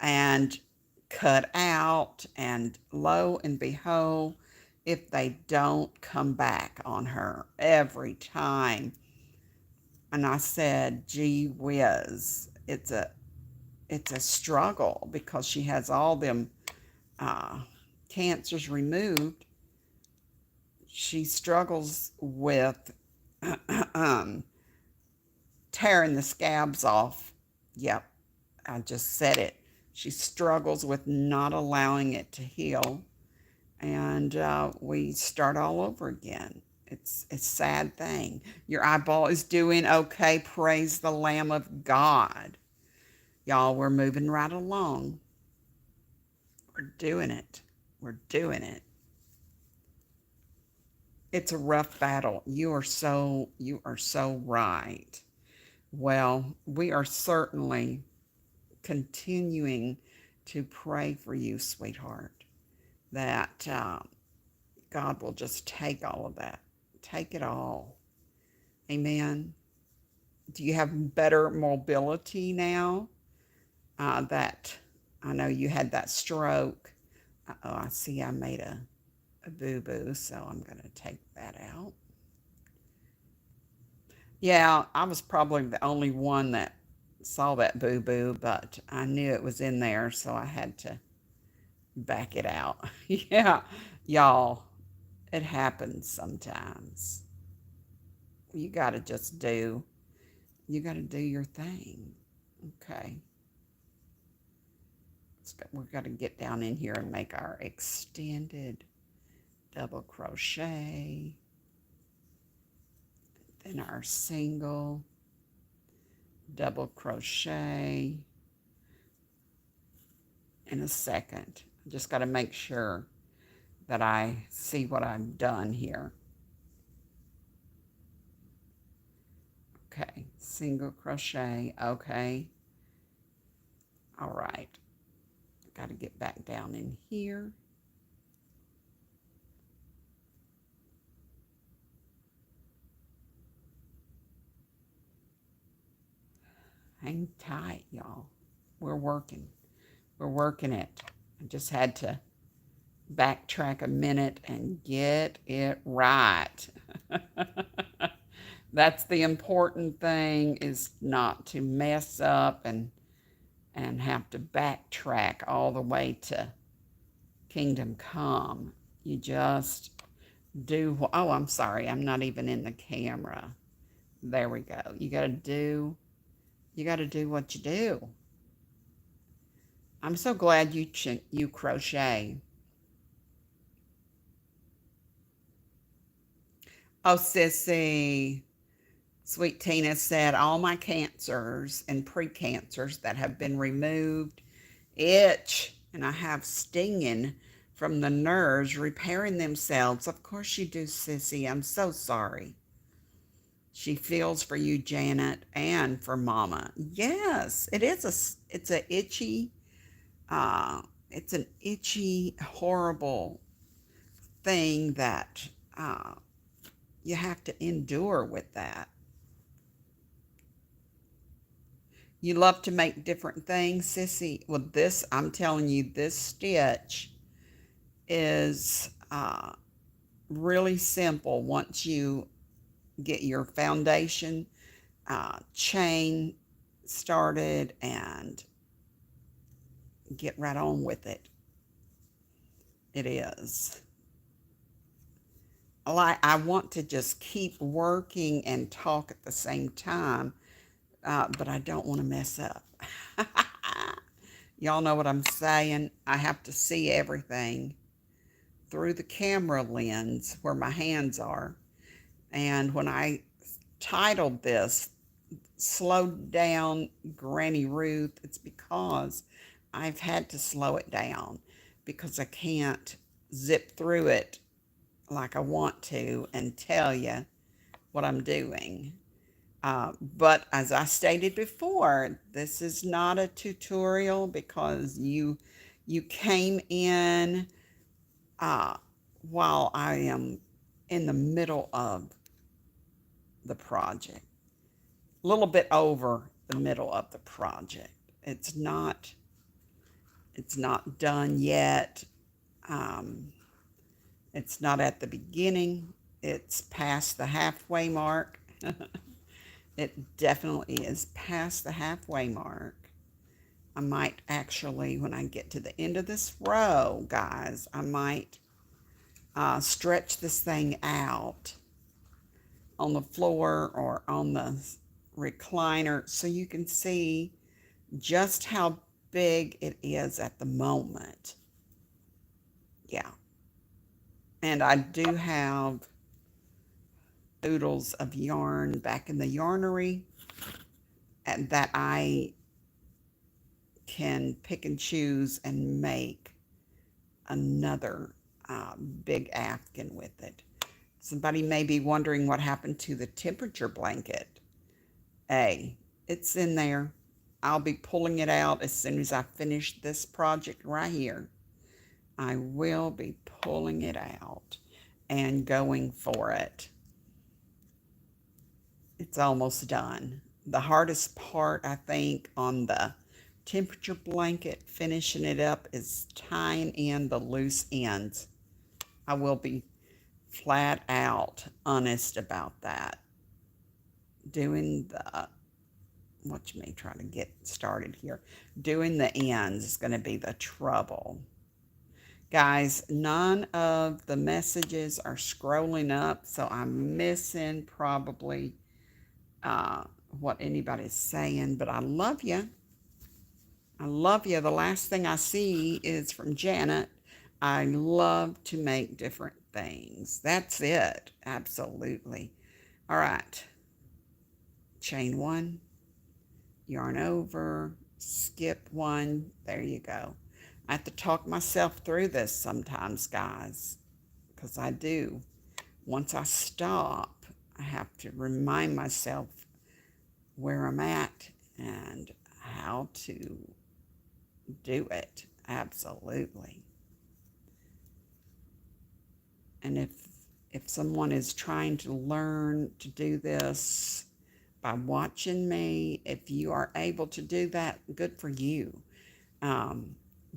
and cut out, and lo and behold, if they don't come back on her every time. And I said, gee whiz, it's a struggle because she has all them cancers removed. She struggles with tearing the scabs off. Yep, I just said it. She struggles with not allowing it to heal. And we start all over again. It's a sad thing. Your eyeball is doing okay. Praise the Lamb of God. Y'all, we're moving right along. We're doing it. We're doing it. It's a rough battle. You are so right. Well, we are certainly continuing to pray for you, sweetheart, that God will just take all of that. Take it all. Amen. Do you have better mobility now? That I know you had that stroke. Oh, I see I made a boo-boo, so I'm going to take that out. Yeah, I was probably the only one that saw that boo-boo, but I knew it was in there, so I had to back it out. Yeah, y'all, it happens sometimes. You got to just do your thing. Okay. We've got to get down in here and make our extended double crochet, then our single double crochet in a second. I just got to make sure that I see what I've done here. Okay, single crochet. Okay, all right, got to get back down in here. Hang tight, y'all. We're working it. I just had to backtrack a minute and get it right. That's the important thing, is not to mess up and have to backtrack all the way to kingdom come. You just do. Oh, I'm sorry. I'm not even in the camera. There we go. You got to do what you do. I'm so glad you crochet. Oh, sissy. Sweet Tina said, all my cancers and precancers that have been removed itch. and I have stinging from the nerves repairing themselves. Of course you do, sissy. I'm so sorry. She feels for you, Janet, and for Mama. Yes, it's a itchy, it's an itchy, horrible thing that uh, you have to endure with that. You love to make different things, sissy. Well, this, I'm telling you, this stitch is really simple once you get your foundation chain started and get right on with it. It is. I want to just keep working and talk at the same time, but I don't want to mess up. Y'all know what I'm saying. I have to see everything through the camera lens where my hands are. And when I titled this, Slow Down Granny Ruth, it's because I've had to slow it down because I can't zip through it like I want to and tell you what I'm doing. But as I stated before, this is not a tutorial because you came in uh, while I am in the middle of the project, a little bit over the middle of the project. It's not done yet. Um, it's not at the beginning. It's past the halfway mark. It definitely is past the halfway mark. I might actually, when I get to the end of this row, guys, I might stretch this thing out on the floor or on the recliner so you can see just how big it is at the moment. Yeah. And I do have oodles of yarn back in the yarnery and that I can pick and choose and make another big afghan with it. Somebody may be wondering what happened to the temperature blanket. Hey, it's in there. I'll be pulling it out as soon as I finish this project right here. I will be pulling it out and going for it. It's almost done. The hardest part, I think, on the temperature blanket, finishing it up, is tying in the loose ends. I will be flat out honest about that. Doing the, watch me try to get started here. Doing the ends is going to be the trouble. Guys, none of the messages are scrolling up, so I'm missing probably what anybody's saying, but I love you. I love you. The last thing I see is from Janet. I love to make different things. That's it. Absolutely. All right. Chain one, yarn over, skip one. There you go. I have to talk myself through this sometimes, guys, because I do. Once I stop, I have to remind myself where I'm at and how to do it. Absolutely. And if someone is trying to learn to do this by watching me, if you are able to do that, good for you.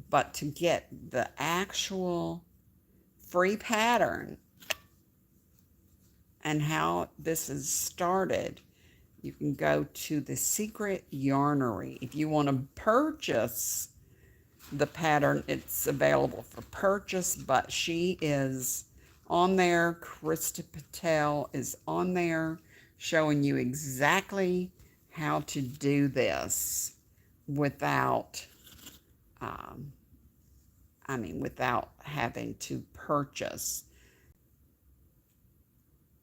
But to get the actual free pattern and how this is started, you can go to the Secret Yarnery. If you want to purchase the pattern, it's available for purchase, but she is on there. Christa Patel is on there showing you exactly how to do this without, without having to purchase,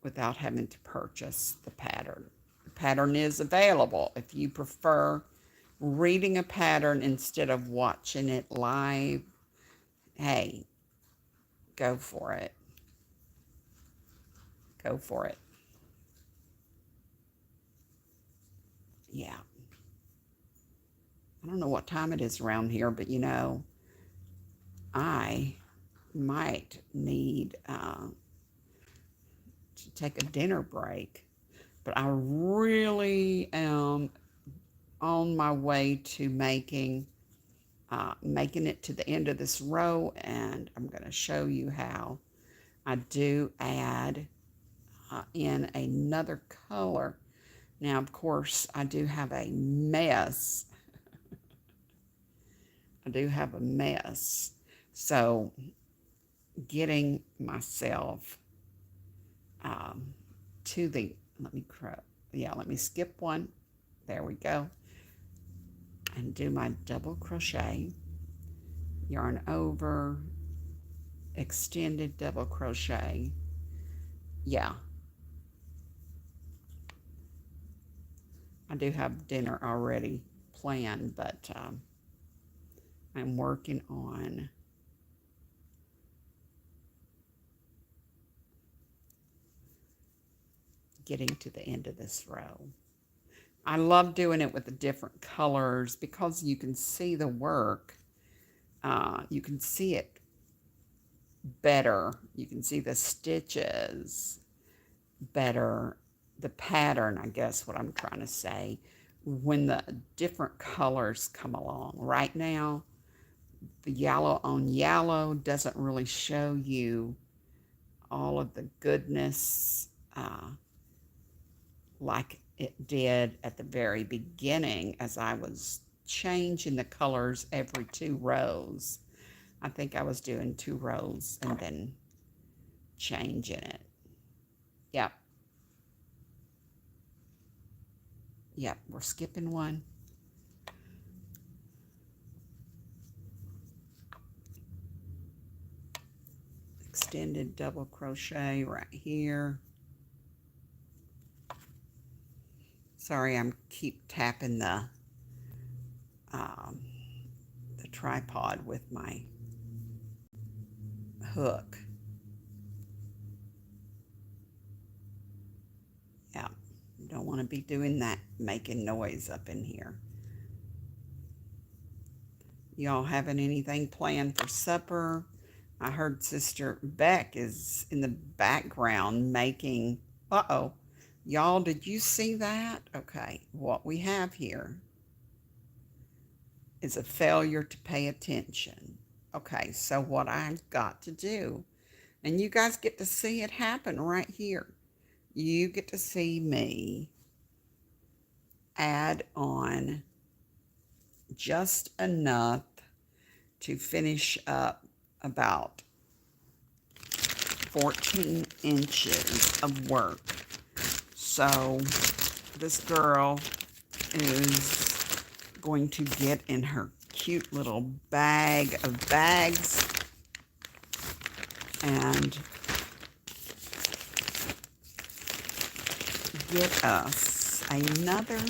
the pattern. The pattern is available if you prefer reading a pattern instead of watching it live, hey, go for it. Go for it. Yeah. I don't know what time it is around here, but I might need to take a dinner break. But I really am on my way to making it to the end of this row, and I'm going to show you how I do add in another color. Now, of course, I do have a mess. So getting myself to the, let me skip one. There we go. And do my double crochet, yarn over, extended double crochet. Yeah. I do have dinner already planned, but I'm working on getting to the end of this row. I love doing it with the different colors because you can see the work. You can see it better. You can see the stitches better. The pattern, I guess what I'm trying to say, when the different colors come along. Right now, the yellow on yellow doesn't really show you all of the goodness like it did at the very beginning as I was changing the colors every 2 rows. I think I was doing 2 rows and then changing it. Yep. Yep, we're skipping one. Extended double crochet right here. Sorry, I'm keep tapping the tripod with my hook. Yeah, don't want to be doing that, making noise up in here. Y'all having anything planned for supper? I heard Sister Beck is in the background making, uh-oh. Y'all, did you see that? Okay, what we have here is a failure to pay attention. Okay, so what I've got to do, and you guys get to see it happen right here. You get to see me add on just enough to finish up about 14 inches of work. So this girl is going to get in her cute little bag of bags and get us another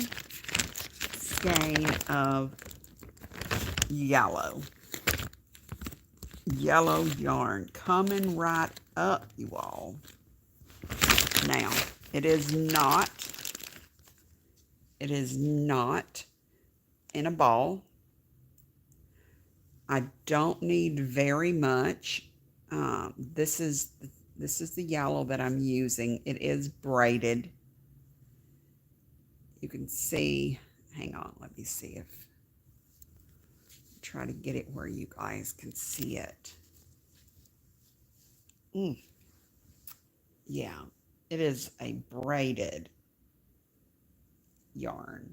skein of yellow yarn coming right up, you all. Now, it is not in a ball. I don't need very much. This is the yellow that I'm using. It is braided. You can see, hang on, let me see if, try to get it where you guys can see it. Yeah, it is a braided yarn.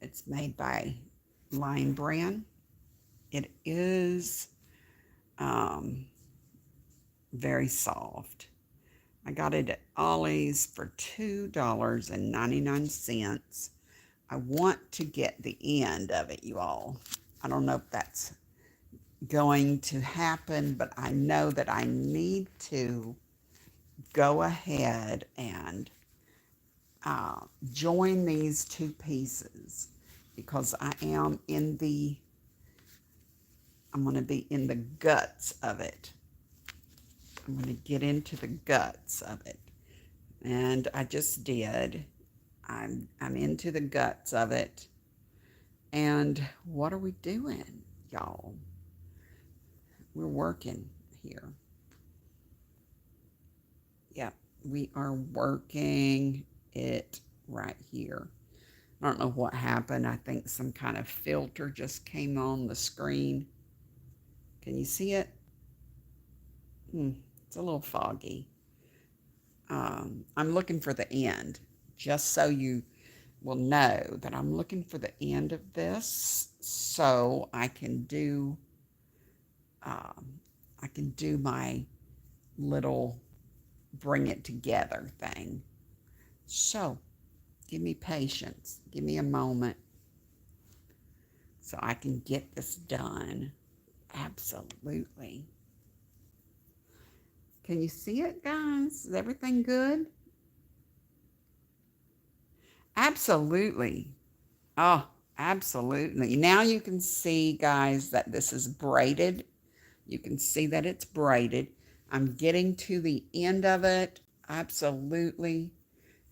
It's made by Line Brand. It is very soft. I got it at Ollie's for $2.99. I want to get the end of it, you all. I don't know if that's going to happen, but I know that I need to go ahead and join these two pieces, because I'm going to be in the guts of it. I'm going to get into the guts of it. And I just did. I'm into the guts of it. And what are we doing, y'all? We're working here. Yep, we are working it right here. I don't know what happened. I think some kind of filter just came on the screen. Can you see it? It's a little foggy. I'm looking for the end, just so you will know that I'm looking for the end of this, so I can do my little bring it together thing. So give me patience. Give me a moment so I can get this done. Absolutely. Can you see it, guys? Is everything good? Absolutely. Oh, absolutely. Now you can see, guys, that this is braided. You can see that it's braided. I'm getting to the end of it. Absolutely.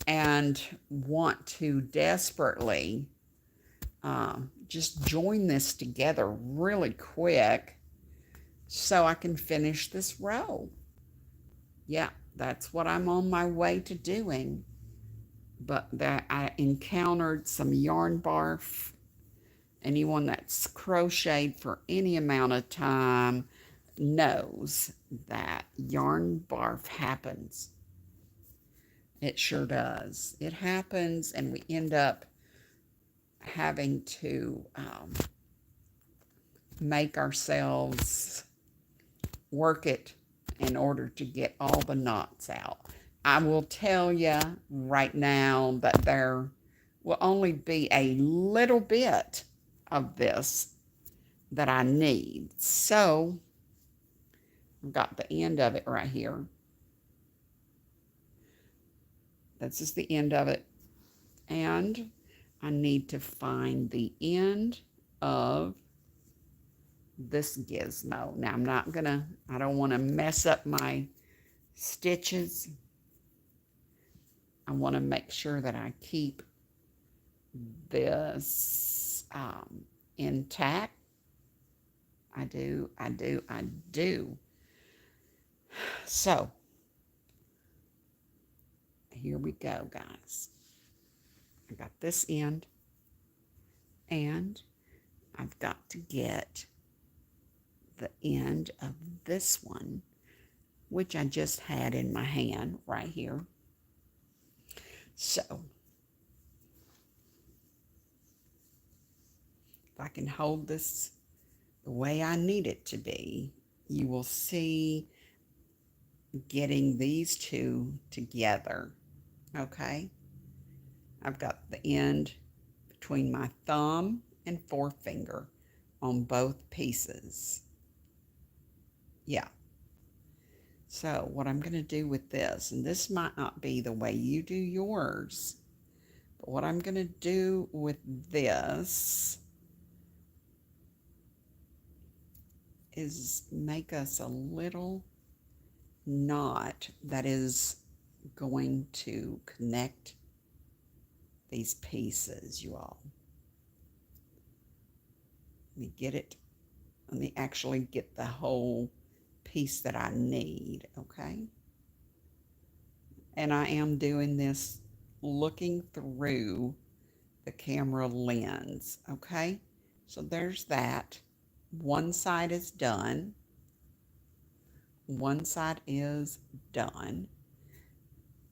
And want to desperately just join this together really quick so I can finish this row. Yeah, that's what I'm on my way to doing. But that I encountered some yarn barf. Anyone that's crocheted for any amount of time knows that yarn barf happens. It sure does. It happens, and we end up having to make ourselves work it in order to get all the knots out. I will tell you right now that there will only be a little bit of this that I need. So I've got the end of it right here. This is the end of it. And I need to find the end of this gizmo. Now I don't want to mess up my stitches. I want to make sure that I keep this intact. I do. So, here we go, guys. I got this end, and I've got to get the end of this one, which I just had in my hand right here. So, if I can hold this the way I need it to be, you will see getting these two together. Okay? I've got the end between my thumb and forefinger on both pieces. Yeah. So what I'm going to do with this, and this might not be the way you do yours, but what I'm going to do with this is make us a little knot that is going to connect these pieces, you all. Let me get it. Let me actually get the whole piece that I need, okay? And I am doing this looking through the camera lens, okay? So there's that. One side is done. One side is done.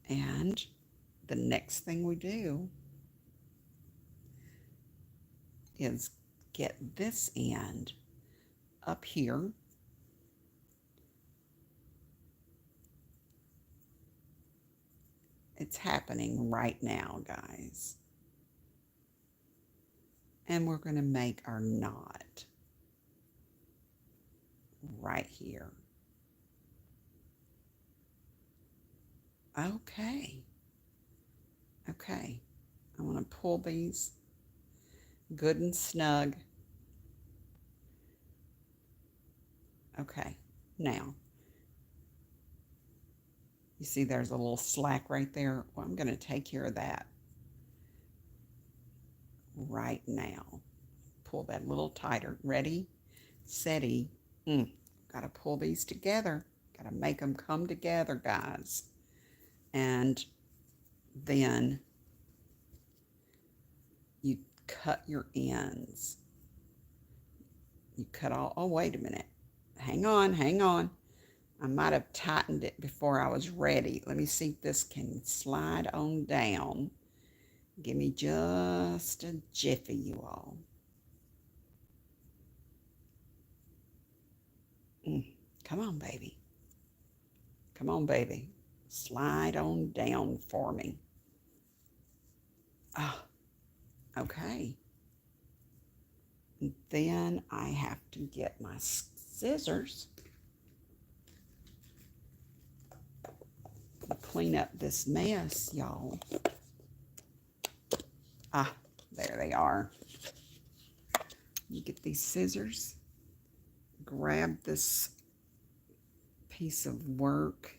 And the next thing we do is get this end up here. It's happening right now, guys. And we're going to make our knot right here. Okay. Okay. I want to pull these good and snug. Okay. Now, you see there's a little slack right there. Well, I'm going to take care of that right now. Pull that a little tighter. Ready, steady. Got to pull these together. Got to make them come together, guys. And then you cut your ends. You cut all, oh, wait a minute. Hang on, hang on. I might have tightened it before I was ready. Let me see if this can slide on down. Give me just a jiffy, you all. Come on, baby. Come on, baby. Slide on down for me. Oh, okay. And then I have to get my scissors. Clean up this mess, y'all. Ah, there they are. You get these scissors. Grab this piece of work.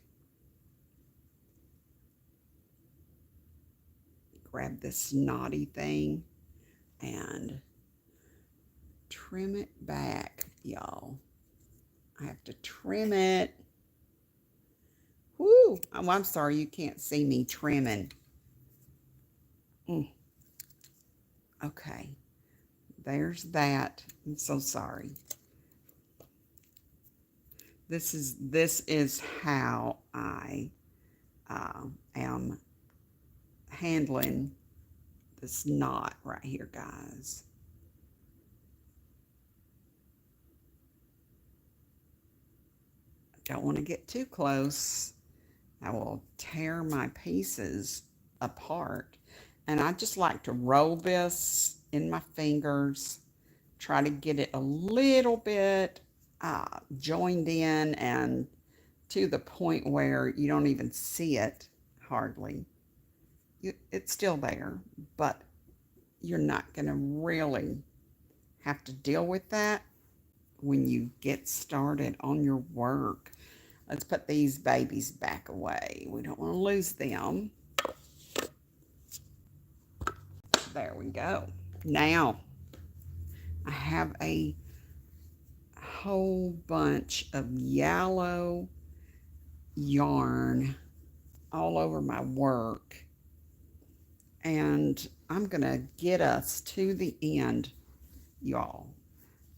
Grab this knotty thing and trim it back, y'all. I have to trim it. Woo! Oh, I'm sorry you can't see me trimming. Okay. There's that. I'm so sorry. This is how I am handling this knot right here, guys. Don't want to get too close. I will tear my pieces apart. And I just like to roll this in my fingers, try to get it a little bit joined in and to the point where you don't even see it hardly. It's still there, but you're not going to really have to deal with that when you get started on your work. Let's put these babies back away. We don't want to lose them. There we go. Now, I have a whole bunch of yellow yarn all over my work. And I'm going to get us to the end, y'all.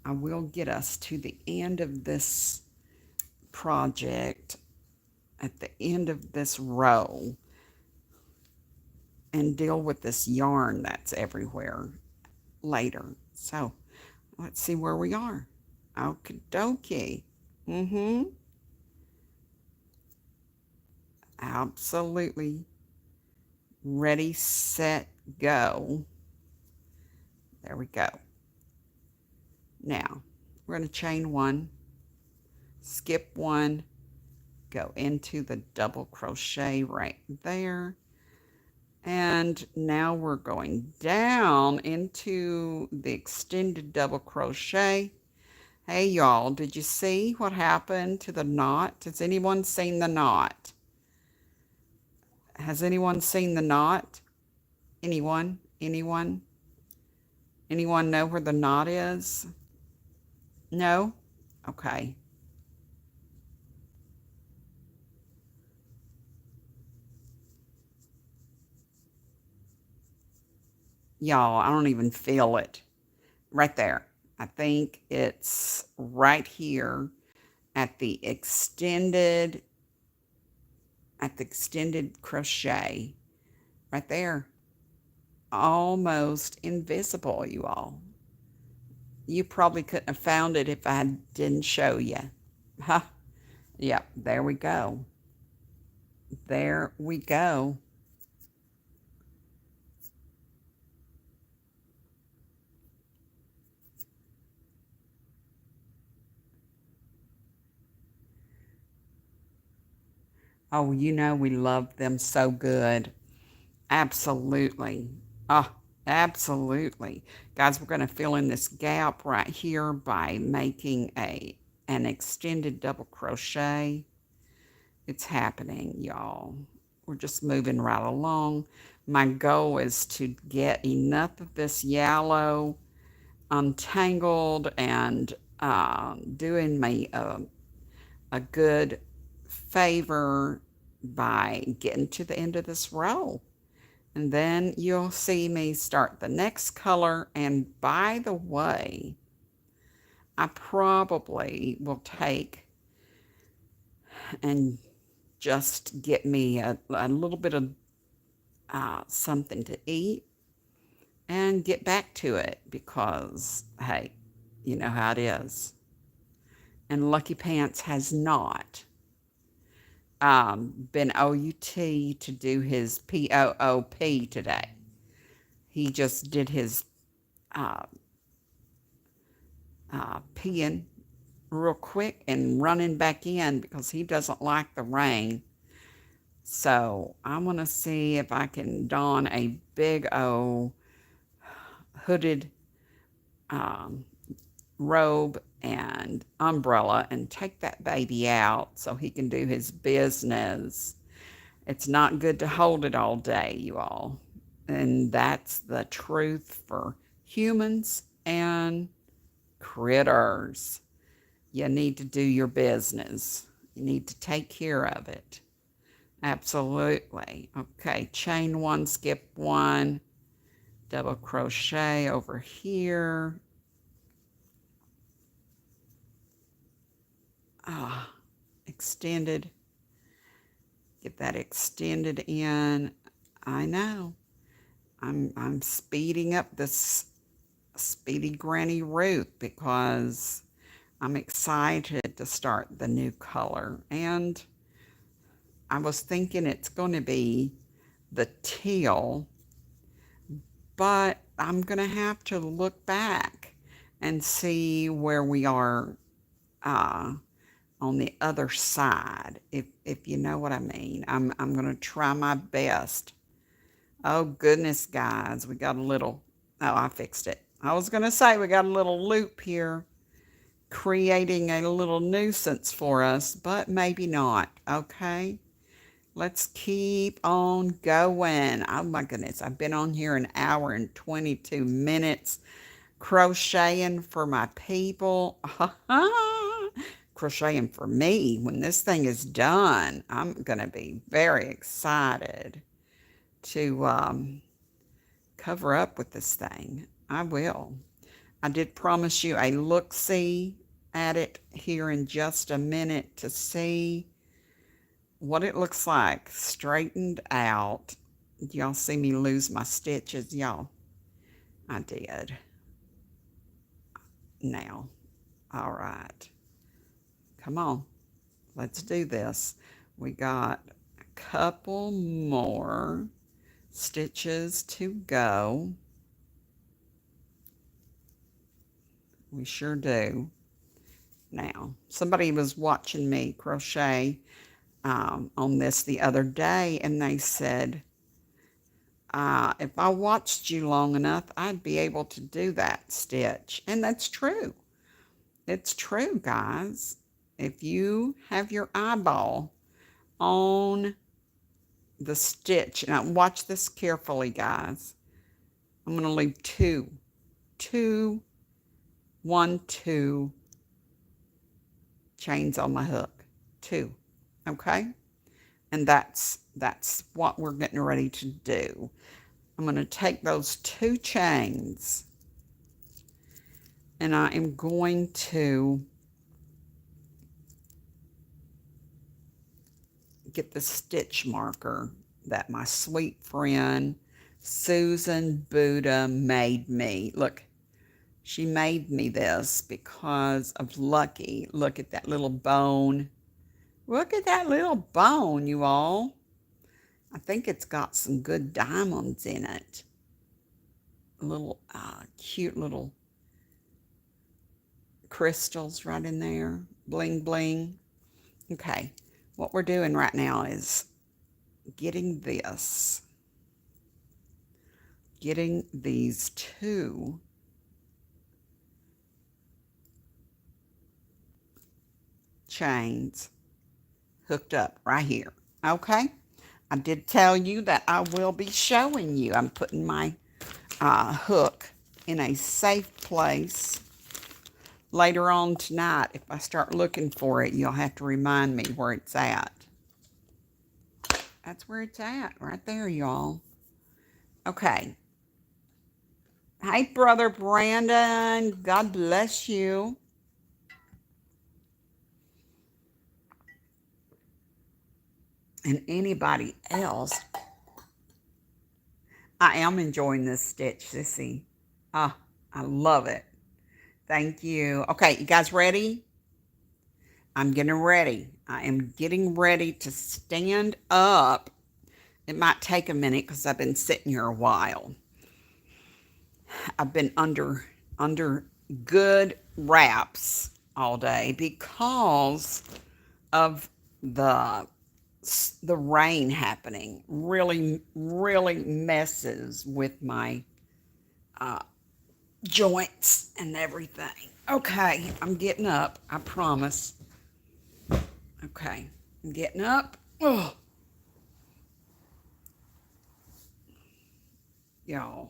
I will get us to the end of this project, at the end of this row, and deal with this yarn that's everywhere later. So let's see where we are. Okie dokie. Absolutely. Ready, set, go. There we go. Now, we're going to chain one, skip one, go into the double crochet right there. And now we're going down into the extended double crochet. Hey, y'all, did you see what happened to the knot? Has anyone seen the knot? Has anyone seen the knot? Anyone? Anyone? Anyone know where the knot is? No? Okay. Y'all, I don't even feel it. Right there. I think it's right here at the extended crochet. Right there. Almost invisible, you all. You probably couldn't have found it if I didn't show you. Huh? Yep, there we go. There we go. Oh, you know we love them so good. Absolutely. Oh, absolutely. Guys, we're going to fill in this gap right here by making an extended double crochet. It's happening, y'all. We're just moving right along. My goal is to get enough of this yellow untangled and doing me a good favor by getting to the end of this row. And then you'll see me start the next color. And by the way, I probably will take and just get me a little bit of something to eat and get back to it because, hey, you know how it is. And Lucky Pants has not been OUT to do his POOP today. He just did his uh, peeing real quick and running back in because he doesn't like the rain. So I'm going to see if I can don a big old hooded robe and umbrella and take that baby out so he can do his business. It's not good to hold it all day, you all. And that's the truth for humans and critters. You need to do your business. You need to take care of it. Absolutely. Okay, chain one, skip one, double crochet over here. Extended. Get that extended in. I know. I'm speeding up this Speedy Granny Ruth because I'm excited to start the new color. And I was thinking it's going to be the teal, but I'm going to have to look back and see where we are on the other side, if you know what I mean. I'm going to try my best. Oh, goodness, guys, we got a little, oh, I fixed it. I was going to say we got a little loop here creating a little nuisance for us, but maybe not, okay? Let's keep on going. Oh, my goodness, I've been on here an hour and 22 minutes crocheting for my people. Crocheting for me. When this thing is done, I'm going to be very excited to cover up with this thing. I will. I did promise you a look-see at it here in just a minute to see what it looks like straightened out. Y'all see me lose my stitches, y'all? I did. Now, all right. Come on. Let's do this. We got a couple more stitches to go. We sure do. Now, somebody was watching me crochet on this the other day, and they said, if I watched you long enough, I'd be able to do that stitch. And that's true. It's true, guys. If you have your eyeball on the stitch, now watch this carefully, guys. I'm going to leave two, 1, 2 chains on my hook, 2, okay? And that's what we're getting ready to do. I'm going to take those 2 chains and I am going to get the stitch marker that my sweet friend Susan Buddha made me. Look, she made me this because of Lucky. Look at that little bone. Look at that little bone, you all. I think it's got some good diamonds in it. Little cute little crystals right in there. Bling, bling. Okay, what we're doing right now is getting these two chains hooked up right here. Okay, I did tell you that I will be showing you. I'm putting my hook in a safe place. Later on tonight, if I start looking for it, you'll have to remind me where it's at. That's where it's at, right there, y'all. Okay. Hey, Brother Brandon. God bless you. And anybody else. I am enjoying this stitch, Sissy. Ah, I love it. Thank you. Okay, you guys ready? I'm getting ready. I am getting ready to stand up. It might take a minute because I've been sitting here a while. I've been under good wraps all day because of the rain happening. Really messes with my joints and everything. Okay, I'm getting up. I promise. Okay, I'm getting up. Oh, y'all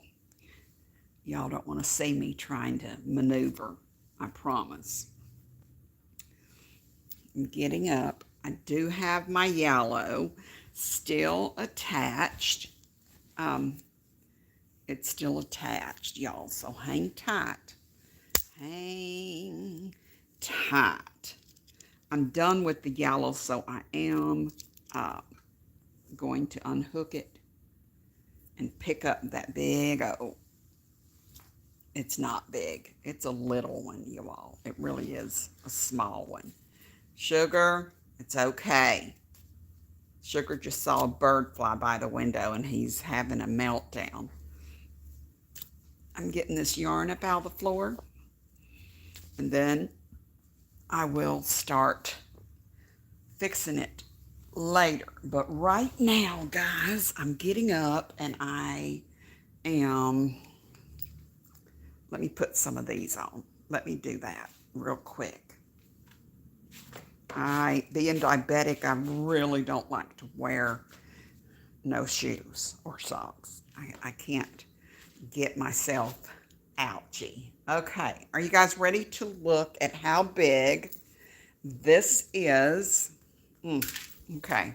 don't want to see me trying to maneuver. I promise. I'm getting up. I do have my yellow still attached. It's still attached, y'all, so hang tight. Hang tight. I'm done with the yellow, so I am going to unhook it and pick up that big, it's not big. It's a little one, you all. It really is a small one. Sugar, it's okay. Sugar just saw a bird fly by the window and he's having a meltdown. I'm getting this yarn up out of the floor and then I will start fixing it later. But right now, guys, I'm getting up and I am, let me put some of these on. Let me do that real quick. Being diabetic, I really don't like to wear no shoes or socks. I can't get myself ouchy. Okay, are you guys ready to look at how big this is? Okay,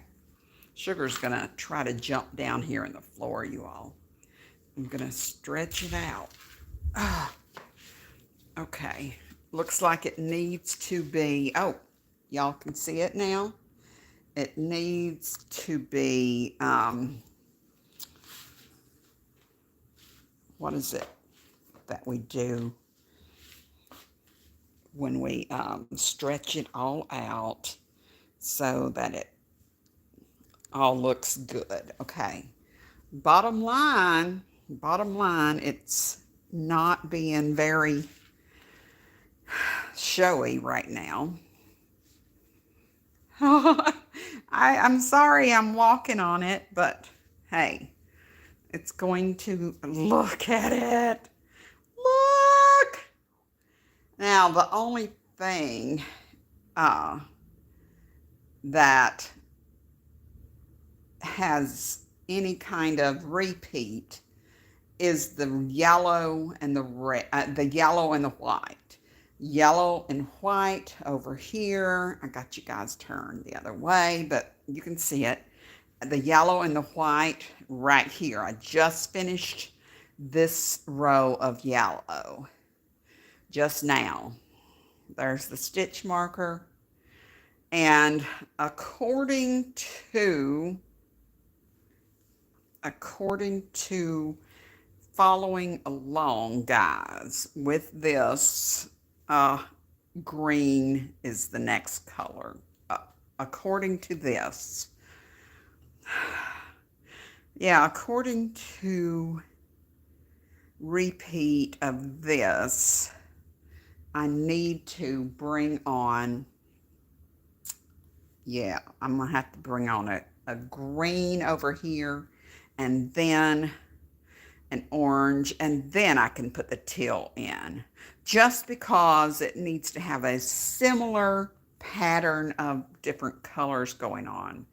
Sugar's gonna try to jump down here in the floor, you all. I'm gonna stretch it out. Okay, looks like it needs to be, oh, y'all can see it now. It needs to be, what is it that we do when we stretch it all out so that it all looks good? Okay. Bottom line, it's not being very showy right now. I'm sorry I'm walking on it, but hey, it's going to, look at it. Look! Now, the only thing that has any kind of repeat is the yellow and the red, the yellow and the white. Yellow and white over here. I got you guys turned the other way, but you can see it. The yellow and the white right here. I just finished this row of yellow just now. There's the stitch marker. And according to following along, guys, with this, green is the next color. According to this. Yeah, according to repeat of this, I need to bring on Yeah, I'm going to have to bring on a green over here, and then an orange, and then I can put the teal in. Just because it needs to have a similar pattern of different colors going on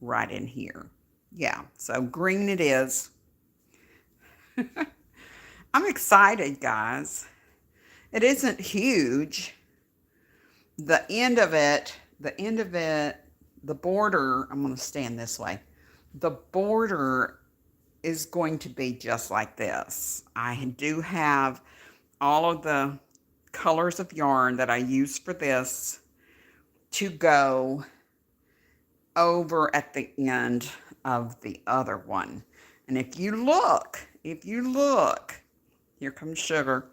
right in here. Yeah, so green it is. I'm excited, guys. It isn't huge. The end of it, the border, I'm going to stand this way. The border is going to be just like this. I do have all of the colors of yarn that I use for this to go over at the end of the other one. And if you look, here comes Sugar.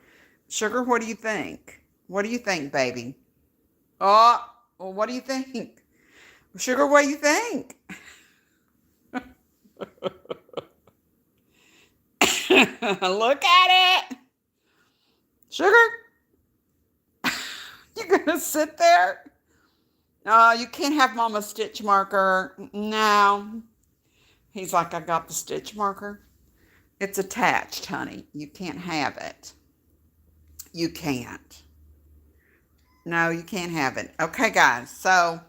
Sugar, what do you think? What do you think, baby? Oh, well, what do you think? Sugar, what do you think? Look at it. Sugar, you gonna sit there? Oh, you can't have Mama's stitch marker. No. He's like, I got the stitch marker. It's attached, honey. You can't have it. You can't. No, you can't have it. Okay, guys. So,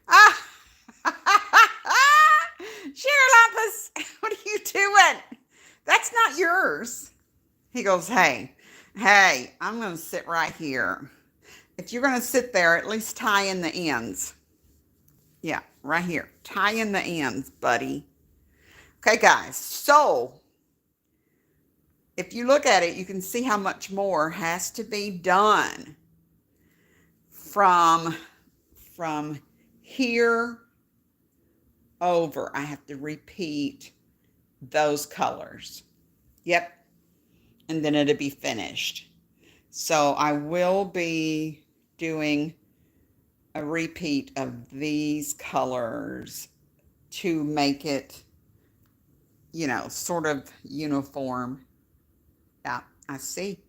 ah, Sugar Lumpus, what are you doing? That's not yours. He goes, hey, I'm going to sit right here. If you're going to sit there, at least tie in the ends. Yeah, right here. Tie in the ends, buddy. Okay, guys. So, if you look at it, you can see how much more has to be done from here over. I have to repeat those colors. Yep. And then it'll be finished. So I will be doing a repeat of these colors to make it, sort of uniform. Yeah, I see.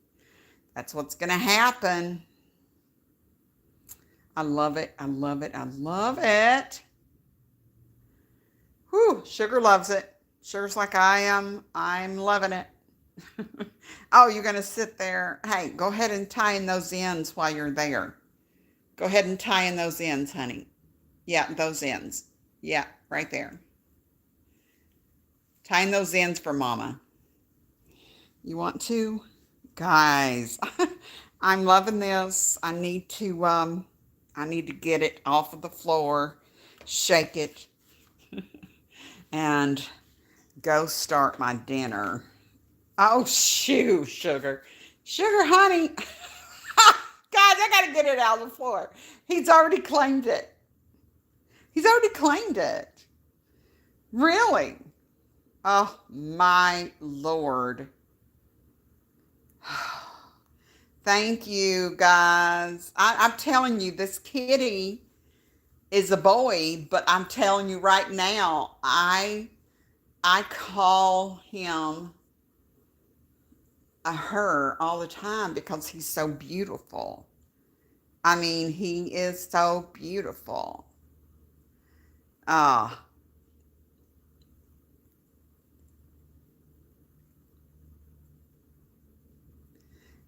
That's what's going to happen. I love it. I love it. I love it. Whew, Sugar loves it. Sugar's like I am. I'm loving it. Oh, you're going to sit there. Hey, go ahead and tie in those ends while you're there. Go ahead and tie in those ends, honey. Yeah, those ends. Yeah, right there. Tie in those ends for Mama. You want to? Guys, I'm loving this. I need to get it off of the floor, shake it, and go start my dinner. Oh, shoo, Sugar. Sugar, honey. Guys, I got to get it out of the floor. He's already claimed it. He's already claimed it. Really? Oh, my Lord. Thank you, guys. I'm telling you, this kitty is a boy, but I'm telling you right now, I call him a her all the time because he's so beautiful. I mean, he is so beautiful. Ah.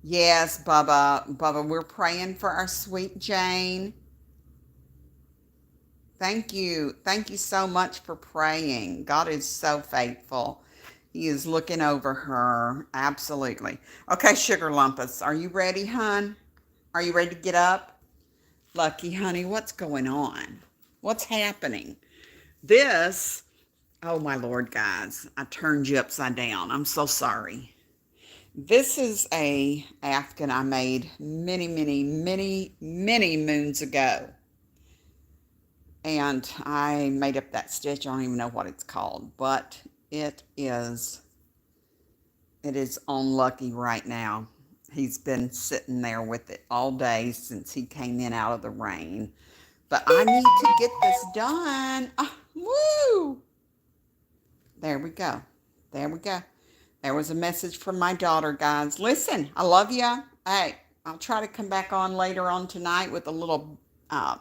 Yes, Bubba. Bubba, we're praying for our sweet Jane. Thank you. Thank you so much for praying. God is so faithful. He is looking over her. Absolutely. Okay, Sugar Lumpus, are you ready, hon? Are you ready to get up? Lucky, honey, what's going on? What's happening? This, oh my Lord, guys, I turned you upside down. I'm so sorry. This is a afghan I made many, many, many, many moons ago. And I made up that stitch. I don't even know what it's called, but it is on Lucky right now. He's been sitting there with it all day since he came in out of the rain. But I need to get this done. Oh, woo! There we go. There we go. There was a message from my daughter, guys. Listen, I love you. Hey, I'll try to come back on later on tonight with a little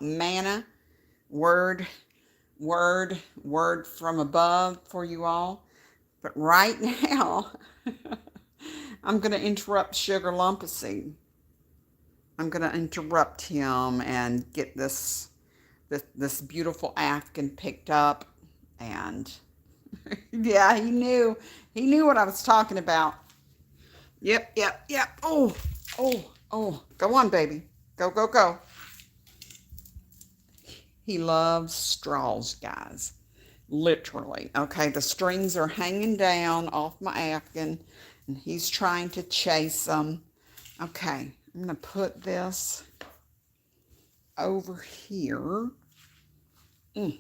manna word from above for you all. But right now, I'm going to interrupt Sugar Lumpacy. I'm going to interrupt him and get this beautiful Afghan picked up. And yeah, he knew what I was talking about. Yep. Oh. Go on, baby. Go. He loves straws, guys. Literally. Okay, the strings are hanging down off my Afghan, and he's trying to chase them. Okay, I'm going to put this over here. I'm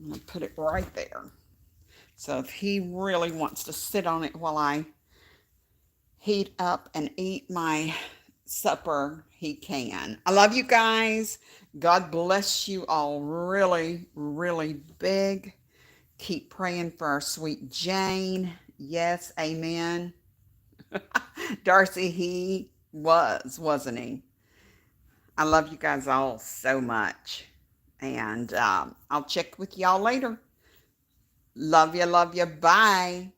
going to put it right there. So if he really wants to sit on it while I heat up and eat my supper, he can. I love you guys. God bless you all really, really big. Keep praying for our sweet Jane. Yes, amen. Darcy, he wasn't he? I love you guys all so much. And I'll check with y'all later. Love you. Bye.